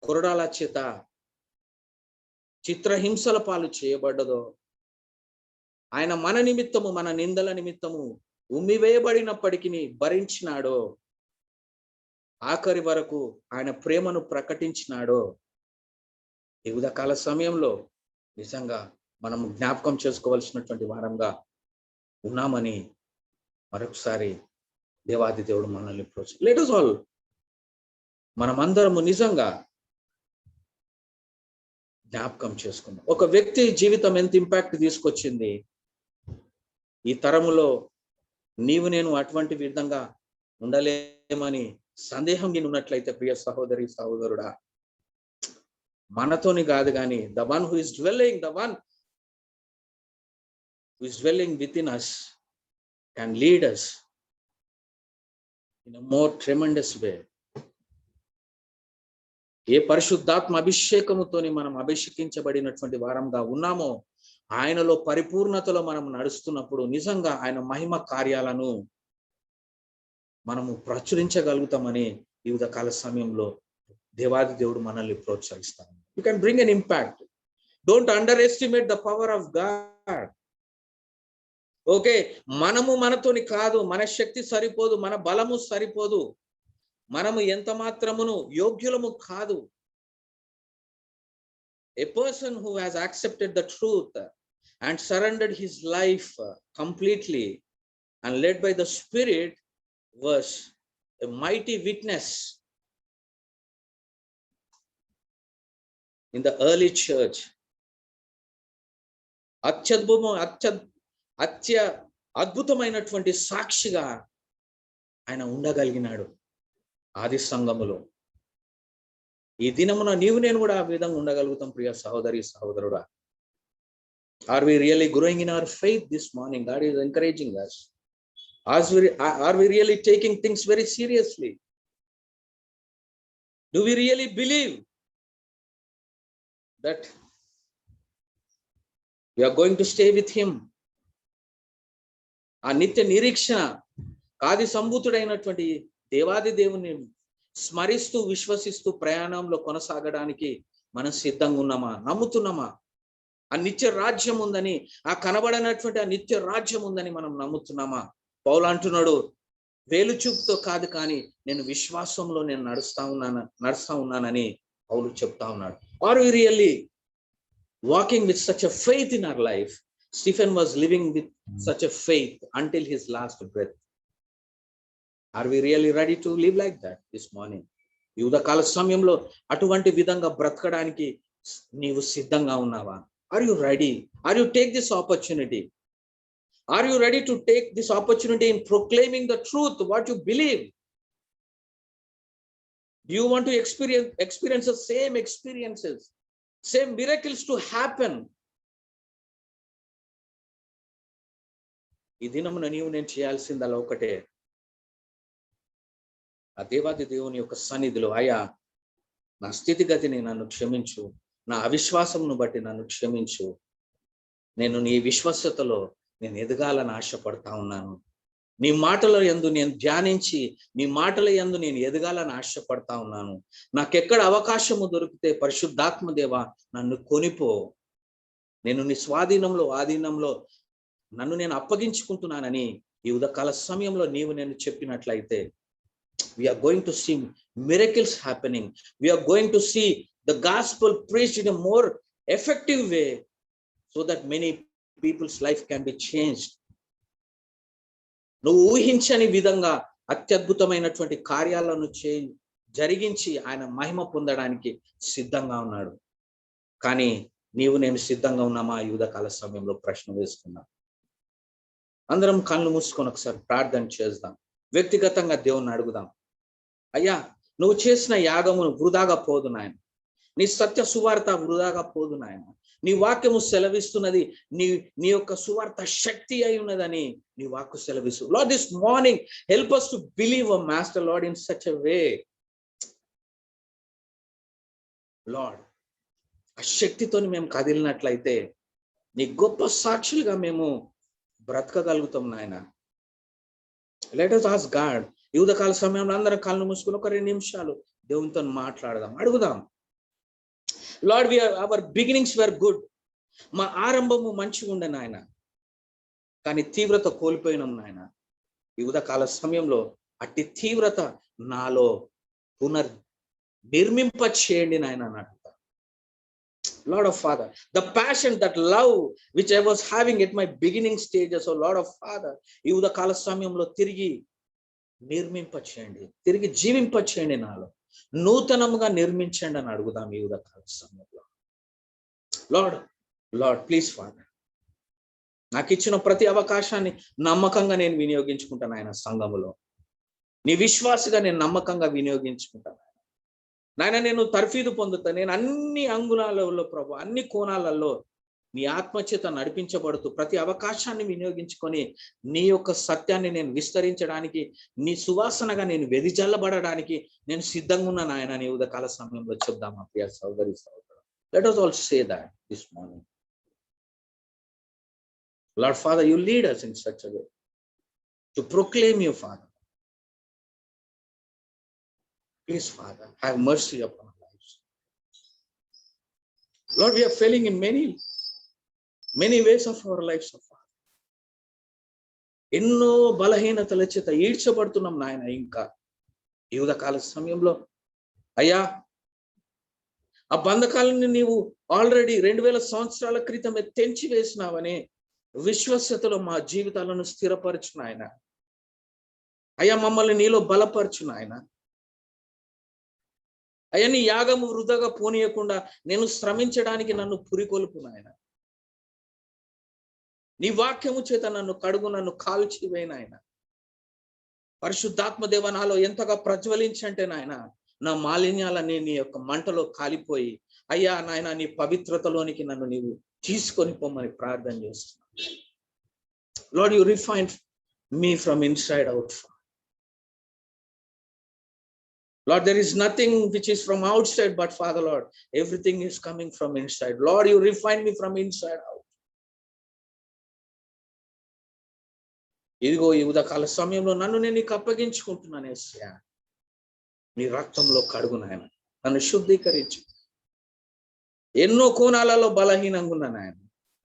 కొరడాల చేత చిత్రహింసల పాలు చేయబడ్డదో, ఆయన మన నిమిత్తము, మన నిందల నిమిత్తము ఉమ్మివేయబడినప్పటికీ భరించినాడో, ఆఖరి వరకు ఆయన ప్రేమను ప్రకటించినాడో, ఈ ఉదయకాల సమయంలో నిజంగా మనం జ్ఞాపకం చేసుకోవాల్సినటువంటి వారంగా ఉన్నామని మరొకసారి దేవాది దేవుడు మనల్ని లెట్ us all, మనమందరము నిజంగా జ్ఞాపకం చేసుకుందాం. ఒక వ్యక్తి జీవితం ఎంత ఇంపాక్ట్ తీసుకొచ్చింది ఈ తరములో. నీవు నేను అటువంటి విధంగా ఉండలేమని సందేహం నేను ఉన్నట్లయితే ప్రియ సహోదరి సహోదరుడా, మనతోని కాదు కానీ the one who is dwelling within us can lead us in a more tremendous way. ఏ పరిశుద్ధాత్మ అభిషేకముతోని మనం అభిషేకించబడినటువంటి వారంగా ఉన్నామో, ఆయనలో పరిపూర్ణతలో మనం నడుస్తున్నప్పుడు నిజంగా ఆయన మహిమ కార్యాలను మనము ప్రచురించగలుగుతామని ఈ ఉదయకాల సమయంలో దేవాది దేవుడు మనల్ని ప్రోత్సహిస్తాడు. You can bring an impact. Don't underestimate the power of God. Okay, మనతోని కాదు, మన శక్తి సరిపోదు, మన బలము సరిపోదు, మనము ఎంత మాత్రమును యోగ్యులము కాదు. A person who has accepted the truth and surrendered his life completely and led by the Spirit was a mighty witness in the early church. అద్భుతమైనటువంటి సాక్షిగా ఆయన ఉండగలిగినాడు ఆది సంఘములో. ఈ దినమున నీవు నేను కూడా ఆ విధంగా ఉండగలుగుతాం ప్రియ సహోదరి సహోదరుడా. Are we really growing in our faith this morning? God is encouraging us. Are we really taking things very seriously? Do we really believe that we are going to stay with him? ఆ నిత్య నిరీక్షణ ఆది సంభూతుడైనటువంటి దేవాది దేవుని స్మరిస్తూ విశ్వసిస్తూ ప్రయాణంలో కొనసాగడానికి మనం సిద్ధంగా ఉన్నామా, నమ్ముతున్నామా? ఆ నిత్య రాజ్యం ఉందని, ఆ కనబడనటువంటి ఆ నిత్య రాజ్యం ఉందని మనం నమ్ముతున్నామా? పౌలు అంటున్నాడు, వేలు చూపుతో కాదు కానీ నేను విశ్వాసంలో నేను నడుస్తా ఉన్నానని పౌలు చెప్తా ఉన్నాడు. Are we really walking with such a faith in our life? Stephen was living with such a faith until his last breath. Are we really ready to live like that this morning? ఈ ఉదయకాల సమయంలో అటువంటి విధంగా బ్రతకడానికి నీవు సిద్ధంగా ఉన్నావా? Are you ready? Are you take this opportunity? Are you ready to take this opportunity in proclaiming the truth, what you believe? Do you want to experience the same experiences, same miracles to happen? ఈ దినమున నీవు నేను చేయాల్సిందలా ఒకటే, ఆ దేవాది దేవుని యొక్క సన్నిధిలో, అయ్యా నా స్థితిగతిని నన్ను క్షమించు, నా అవిశ్వాసమును బట్టి నన్ను క్షమించు, నేను నీ విశ్వాసతలో నేను ఎదగాలని ఆశపడతా ఉన్నాను, నీ మాటల యందు నేను ధ్యానించి నీ మాటల యందు నేను ఎదగాలని ఆశపడతా ఉన్నాను, నాకెక్కడ అవకాశము దొరికితే పరిశుద్ధాత్మ దేవా నన్ను కొనిపో, నేను నీ స్వాధీనంలో ఆధీనంలో నన్ను నేను అప్పగించుకుంటున్నానని ఈ ఉదయకాల సమయంలో నీవు నేను చెప్పినట్లయితే, we are going to see miracles happening. We are going to see the gospel preached in a more effective way so that many people's life can be changed. నువ్వు ఊహించని విధంగా అత్యద్భుతమైనటువంటి కార్యాలను జరిగించి ఆయన మహిమ పొందడానికి సిద్ధంగా ఉన్నాడు. కానీ నీవు నేను సిద్ధంగా ఉన్నామా? ఈ ఉదయకాల సమయంలో ప్రశ్న వేసుకున్నా. అందరం కళ్ళు మూసుకొని ఒకసారి ప్రార్థన చేద్దాం. వ్యక్తిగతంగా దేవుణ్ణి అడుగుదాం, అయ్యా నువ్వు చేసిన యాగమును వృధాగా పోదు నాయన, నీ సత్య సువార్త వృధాగా పోదు నాయన, నీ వాక్యము సెలవిస్తున్నది, నీ యొక్క సువార్త శక్తి అయి ఉన్నదని నీ వాక్కు సెలవిస్తు. Lord, this morning help us to believe, O Master Lord, in such a way. Lord, ఆ శక్తితోని మేము కదిలినట్లయితే నీ గొప్ప సాక్షులుగా మేము బ్రతకగలుగుతాం నాయన. Let us ask God. ఈ ఉదయకాల సమయంలో అందరం కళ్ళు మూసుకుని ఒక 2 నిమిషాలు దేవునితో మాట్లాడదాం, అడుగుదాం. Lord, our beginnings were good. మా ఆరంభము మంచిగా ఉండే నాయన, కానీ తీవ్రత కోల్పోయినాం నాయన. ఈ ఉదయకాల సమయంలో అట్టి తీవ్రత నాలో నిర్మింప చేయండి నాయన అన్నాడు. Lord of Father, the passion, that love which I was having at my beginning stages, oh Lord of Father, ఈ ఉదయకాల సమయంలో తిరిగి నిర్మింప చేయండి, తిరిగి జీవింప చేయండి, నాలో నూతనముగా నిర్మించండి అని అడుగుదాం ఈ ఉదయకాల సమయంలో. లార్డ్ ప్లీజ్ ఫాదర్, నాకు ఇచ్చిన ప్రతి అవకాశాన్ని నమ్మకంగా నేను వినియోగించుకుంటాను ఆయన. సంఘములో నీ విశ్వాసగా నేను నమ్మకంగా వినియోగించుకుంటాను నాయన. నేను తర్ఫీదు పొందుతా. నేను అన్ని అంగుళాలలో ప్రభు, అన్ని కోణాలలో నీ ఆత్మచేత నడిపించబడుతూ ప్రతి అవకాశాన్ని వినియోగించుకొని నీ యొక్క సత్యాన్ని నేను విస్తరించడానికి, నీ సువాసనగా నేను వెదిజల్లబడడానికి నేను సిద్ధంగా ఉన్నాను ఆయన. నీ ఉదయకాల సమయంలో చెప్దామా ప్రియ సోదరి సోదరుడు? Let us all say that this morning. Lord Father, you lead us in such a way to proclaim you, Father. Please, Father, have mercy upon our lives. Lord, we are failing in many ways of our lives, Father. ఎన్నో బలహీనతల చేత ఈడ్చబడుతున్నాం నాయన. ఇంకా ఈ ఉదయకాల సమయంలో అయ్యా, ఆ బంధకాలను నీవు ఆల్రెడీ 2000 సంవత్సరాల క్రితమే తెంచి వేసినావని విశ్వసతలో మా జీవితాలను స్థిరపరచు నాయన. అయ్యా, మమ్మల్ని నీలో బలపరచు నాయన. అయ్యా, నీ యాగము వృధాగా పోనీయకుండా నేను శ్రమించడానికి నన్ను పురికొల్పు నాయన. నీ వాక్యము చేత నన్ను కడుగు, నన్ను కాల్చివే నాయన. పరిశుద్ధాత్మ దేవ నాలో ఎంతగా ప్రజ్వలించంటే నాయన, నా మాలిన్యాలని నీ యొక్క మంటలో కాలిపోయి అయ్యా నాయన నీ పవిత్రతలోనికి నన్ను నీవు తీసుకొని పొమ్మని ప్రార్థన చేస్తున్నాను. Lord, you refine me from inside out. Lord, there is nothing which is from outside, but Father Lord, everything is coming from inside. Lord, you refine me from inside out. ఇదిగో ఈ ఉదయకాల సమయంలో నన్ను నేను నీకు అప్పగించుకుంటున్నాను యేసయ్యా. నీ రక్తంలో కడుగు నాయన, నన్ను శుద్ధీకరించు. ఎన్నో కోణాలలో బలహీనంగా ఉన్నా నాయన.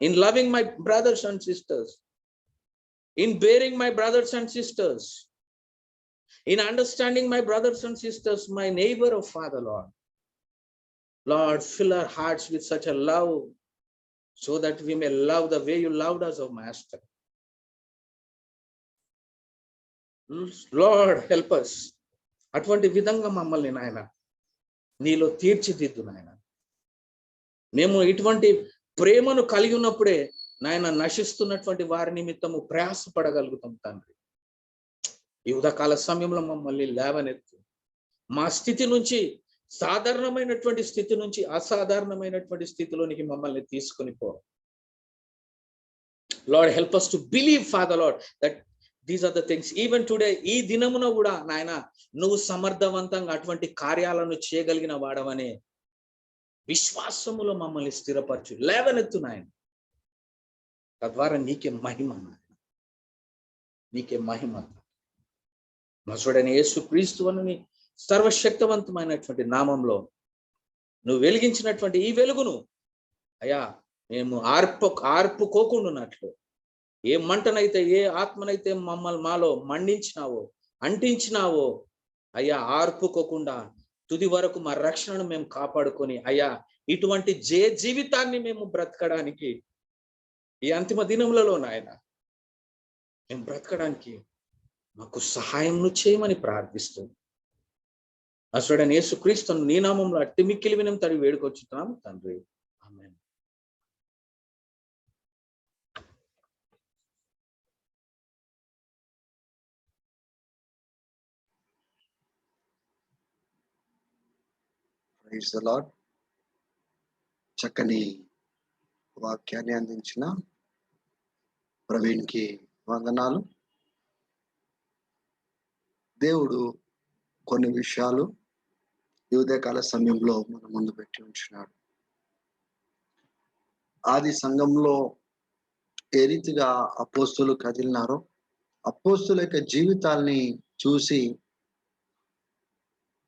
In loving my brothers and sisters, in bearing my brothers and sisters, in understanding my brothers and sisters, my neighbor, oh Father Lord. Lord, fill our hearts with such a love so that we may love the way you loved us, oh Master. Lord, help us. అటువంటి విధంగా మమ్మల్ని నాయన నీలో తీర్చిదిద్దు నాయన. మేము ఇటువంటి ప్రేమను కలిగి ఉన్నప్పుడే నాయన నశిస్తున్నటువంటి వారి నిమిత్తము ప్రయాసపడగలుగుతాం తండ్రి. ఈ ఉదయకాల సమయంలో మమ్మల్ని లేవనెత్తు. మా స్థితి నుంచి, సాధారణమైనటువంటి స్థితి నుంచి అసాధారణమైనటువంటి స్థితిలోనికి మమ్మల్ని తీసుకొని పో. Lord, help us to believe, Father Lord, that these are the things. Even today, ఈ దినమున కూడా నాయన నువ్వు సమర్థవంతంగా అటువంటి కార్యాలను చేయగలిగిన వాడవనే విశ్వాసములో మమ్మల్ని స్థిరపరచు, లేవనెత్తు నాయన. తద్వారా నీకే మహిమ నాయన, నీకే మహిమ. నజరుడైన యేసుక్రీస్తు అని సర్వశక్తివంతమైనటువంటి నామంలో నువ్వు వెలిగించినటువంటి ఈ వెలుగును అయ్యా మేము ఆర్పుకోకుండాన్నట్లు, ఏ మంటనైతే, ఏ ఆత్మనైతే మాలో మండించినావో, అంటించినావో అయ్యా, ఆర్పుకోకుండా తుది వరకు మా రక్షణను మేము కాపాడుకొని అయ్యా ఇటువంటి జీవితాన్ని మేము బ్రతకడానికి ఈ అంతిమ దినములలో నాయన మేము బ్రతకడానికి మాకు సహాయం చేయమని ప్రార్థిస్తూ నజరుడైన యేసుక్రీస్తును నీ నామంలో అట్టి మిక్కిలి వినం తడి వేడుకొచ్చుతున్నాము తండ్రి. ఆమేన్. Praise the Lord. చక్కని వాక్యాన్ని అందించిన ప్రవీణ్కి వందనాలు. దేవుడు కొన్ని విషయాలు ఈ ఉదయకాల సమయంలో మన ముందు పెట్టి ఉంచున్నాడు. ఆది సంఘంలో ఏ రీతిగా అపోస్తులు కదిలినారో, అపోస్తుల యొక్క జీవితాల్ని చూసి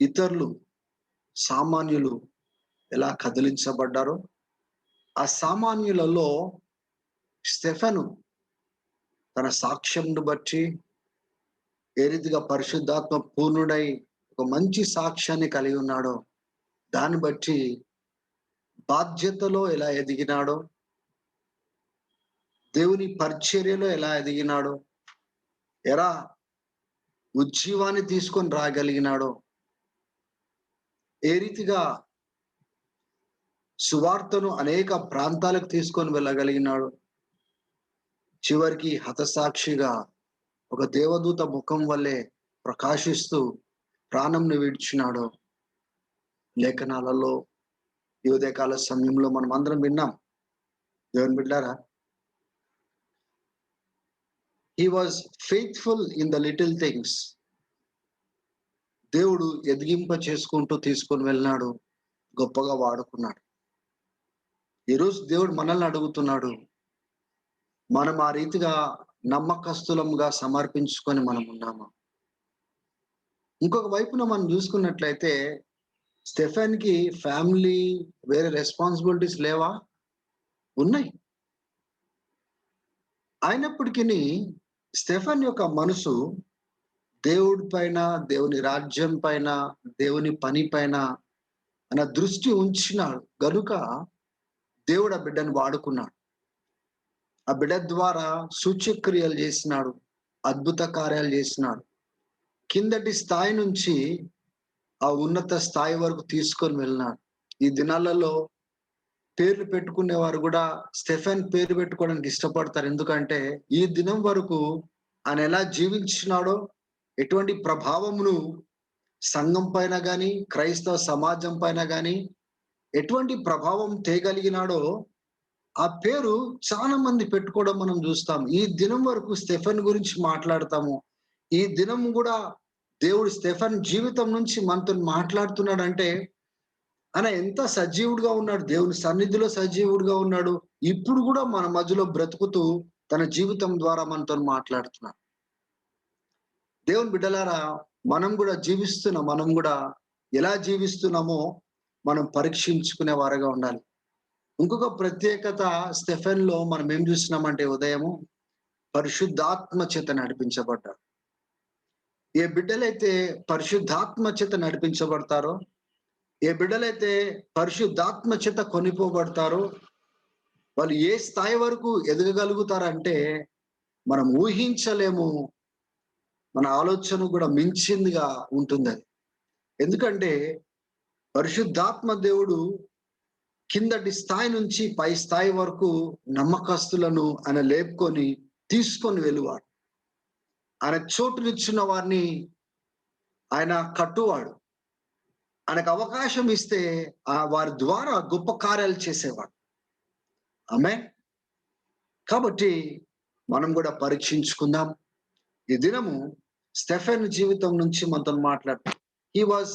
ఇతరులు, సామాన్యులు ఎలా కదిలించబడ్డారో, ఆ సామాన్యులలో స్టెఫెను తన సాక్ష్యంను బట్టి ఏ రీతిగా పరిశుద్ధాత్మ పూర్ణుడై ఒక మంచి సాక్ష్యాన్ని కలిగి ఉన్నాడో, దాన్ని బట్టి బాధ్యతలో ఎలా ఎదిగినాడో, దేవుని పరిచర్యలో ఎలా ఎదిగినాడో, ఎలా ఉజ్జీవాన్ని తీసుకొని రాగలిగినాడో, ఏ రీతిగా సువార్తను అనేక ప్రాంతాలకు తీసుకొని వెళ్ళగలిగినాడు, చివరికి హతసాక్షిగా ఒక దేవదూత ముఖం వల్లే ప్రకాశిస్తూ ప్రాణంను విడిచినాడు. లేఖనాలలో ఈ ఉదయకాల సమయంలో మనం అందరం విన్నాం. దేవుని బిడ్డారా, he was faithful in the little things. దేవుడు ఎదిగింప చేసుకుంటూ తీసుకొని వెళ్ళినాడు, గొప్పగా వాడుకున్నాడు. ఈరోజు దేవుడు మనల్ని అడుగుతున్నాడు, మనం ఆ రీతిగా నమ్మకస్తులంగా సమర్పించుకొని మనం ఉన్నామా? ఇంకొక వైపున మనం చూసుకున్నట్లయితే స్టెఫెన్ కి ఫ్యామిలీ, వేరే రెస్పాన్సిబిలిటీస్ లేవా? ఉన్నాయి. అయినప్పటికీ స్టెఫెన్ యొక్క మనసు దేవుడి పైన, దేవుని రాజ్యం పైన, దేవుని పని పైన అన్న దృష్టి ఉంచినాడు గనుక దేవుడు ఆ బిడ్డను వాడుకున్నాడు. ఆ బిడ్డ ద్వారా సూచ్యక్రియలు చేసినాడు, అద్భుత కార్యాలు చేసినాడు. కిందటి స్థాయి నుంచి ఆ ఉన్నత స్థాయి వరకు తీసుకొని వెళ్ళినాడు. ఈ దినాలలో పేర్లు పెట్టుకునేవారు కూడా స్టెఫెన్ పేరు పెట్టుకోవడానికి ఇష్టపడతారు. ఎందుకంటే ఈ దినం వరకు ఆయన ఎలా జీవించినాడో, ఎటువంటి ప్రభావమును సంఘం పైన కానీ, క్రైస్తవ సమాజం పైన కానీ ఎటువంటి ప్రభావం తేగలిగినాడో ఆ పేరు చాలా మంది పెట్టుకోవడం మనం చూస్తాం. ఈ దినం వరకు స్టెఫెన్ గురించి మాట్లాడతాము. ఈ దినం కూడా దేవుడు స్టెఫెన్ జీవితం నుంచి మనతో మాట్లాడుతున్నాడంటే ఆయన ఎంత సజీవుడిగా ఉన్నాడు, దేవుని సన్నిధిలో సజీవుడిగా ఉన్నాడు. ఇప్పుడు కూడా మన మధ్యలో బ్రతుకుతూ తన జీవితం ద్వారా మనతో మాట్లాడుతున్నాడు. దేవుని బిడ్డలారా, మనం కూడా ఎలా జీవిస్తున్నామో మనం పరీక్షించుకునే వారుగా ఉండాలి. ఇంకొక ప్రత్యేకత స్టెఫెన్ లో మనం ఏం చూస్తున్నామంటే, ఉదయము పరిశుద్ధాత్మ చేత నడిపించబడ్డారు. ఏ బిడ్డలైతే పరిశుద్ధాత్మ చేత నడిపించబడతారో, ఏ బిడ్డలైతే పరిశుద్ధాత్మ చేత కొనిపోబడతారో, వాళ్ళు ఏ స్థాయి వరకు ఎదగగలుగుతారంటే మనం ఊహించలేము. మన ఆలోచన కూడా మించిందిగా ఉంటుంది అది. ఎందుకంటే పరిశుద్ధాత్మ దేవుడు కిందటి స్థాయి నుంచి పై స్థాయి వరకు నమ్మకస్తులను ఆయన లేపుకొని తీసుకొని వెళ్ళువాడు. ఆయన చోటునిచ్చిన వారిని ఆయన కట్టువాడు. ఆయనకు అవకాశం ఇస్తే వారి ద్వారా గొప్ప కార్యాలు చేసేవాడు. ఆమేన్. కాబట్టి మనం కూడా పరీక్షించుకుందాం. ఈ దినము స్టెఫెన్ జీవితం నుంచి మనతో మాట్లాడతాం. He was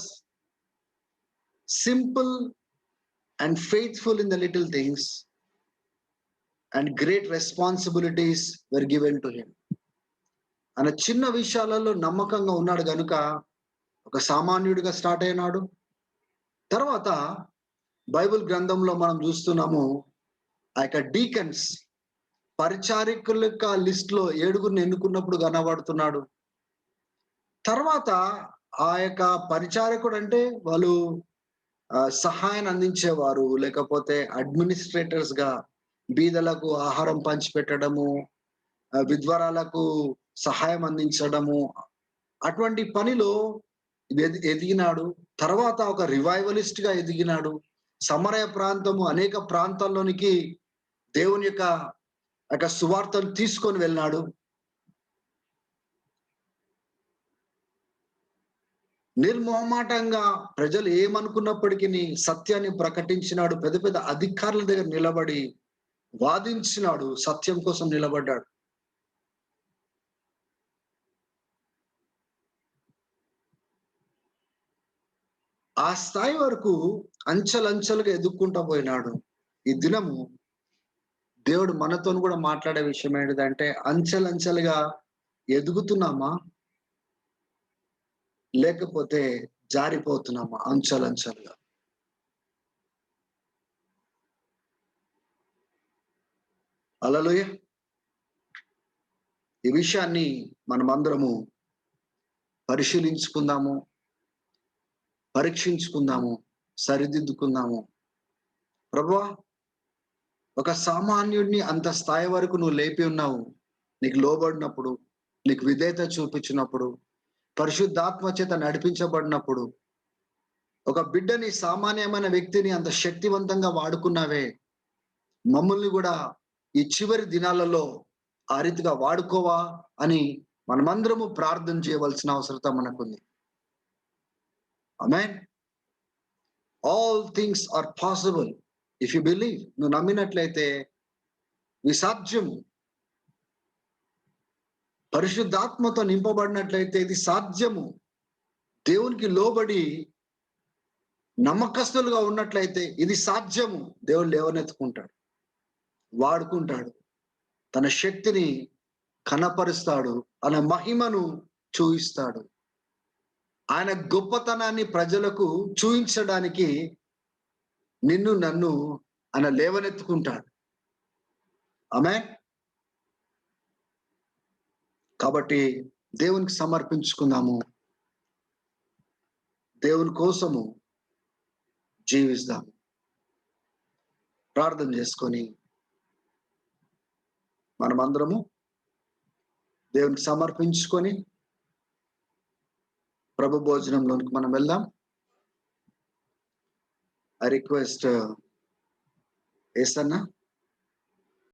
simple and faithful in the little things, and great responsibilities were given to him. ఆయన చిన్న విషయాలలో నమ్మకంగా ఉన్నాడు గనుక ఒక సామాన్యుడిగా స్టార్ట్ అయినాడు. తర్వాత బైబిల్ గ్రంథంలో మనం చూస్తున్నాము, ఆ యొక్క డీకన్స్, పరిచారికుల యొక్క లిస్ట్ లో 7 ఎన్నుకున్నప్పుడు కనబడుతున్నాడు. తర్వాత ఆ యొక్క పరిచారకుడు అంటే వాళ్ళు సహాయాన్ని అందించేవారు, లేకపోతే అడ్మినిస్ట్రేటర్స్ గా బీదలకు ఆహారం పంచిపెట్టడము, విద్వరాలకు సహాయం అందించడము, అటువంటి పనిలో ఎదిగినాడు. తర్వాత ఒక రివైవలిస్ట్ గా ఎదిగినాడు. సమరయ ప్రాంతము అనేక ప్రాంతాల్లోనికి దేవుని యొక్క సువార్తను తీసుకొని వెళ్ళినాడు. నిర్మోహమాటంగా ప్రజలు ఏమనుకున్నప్పటికీ సత్యాన్ని ప్రకటించినాడు. పెద్ద పెద్ద అధికారుల దగ్గర నిలబడి వాదించినాడు, సత్యం కోసం నిలబడ్డాడు. ఆ స్థాయి వరకు అంచెలంచెలుగా ఎదుక్కుంటూ పోయినాడు. ఈ దినము దేవుడు మనతో కూడా మాట్లాడే విషయం ఏంటిదంటే, అంచెలంచెలుగా ఎదుగుతున్నామా లేకపోతే జారిపోతున్నామా అంచెలంచెలుగా? హల్లెలూయా. ఈ విషయాన్ని మనమందరము పరిశీలించుకుందాము, పరీక్షించుకుందాము, సరిదిద్దుకుందాము. ప్రభువా, ఒక సామాన్యుడిని అంత స్థాయి వరకు నువ్వు లేపి ఉన్నావు. నీకు లోబడినప్పుడు, నీకు విధేయత చూపించినప్పుడు, పరిశుద్ధాత్మ చేత నడిపించబడినప్పుడు, ఒక బిడ్డని, సామాన్యమైన వ్యక్తిని అంత శక్తివంతంగా వాడుకున్నావే. మమ్మల్ని కూడా ఈ చివరి దినాలలో ఆ రీతిగా వాడుకోవా అని మనమందరము ప్రార్థన చేయవలసిన అవసరత మనకుంది. Amen. All things are possible if you believe. నువ్వు నమ్మినట్లయితే ఇది సాధ్యము. పరిశుద్ధాత్మతో నింపబడినట్లయితే ఇది సాధ్యము. దేవునికి లోబడి నమ్మకస్తులుగా ఉన్నట్లయితే ఇది సాధ్యము. దేవుడు లేవనెత్తుకుంటాడు, వాడుకుంటాడు, తన శక్తిని కనపరుస్తాడు, ఆయన మహిమను చూయిస్తాడు. ఆయన గొప్పతనాన్ని ప్రజలకు చూయించడానికి నిన్ను నన్ను ఆయన లేవనెత్తుకుంటాడు. ఆమేన్. కాబట్టి దేవునికి సమర్పించుకుందాము, దేవుని కోసము జీవిస్తాము. ప్రార్థన చేసుకొని మనమందరము దేవునికి సమర్పించుకొని ప్రభు భోజనంలోనికి మనం వెళ్దాం. I request Yesanna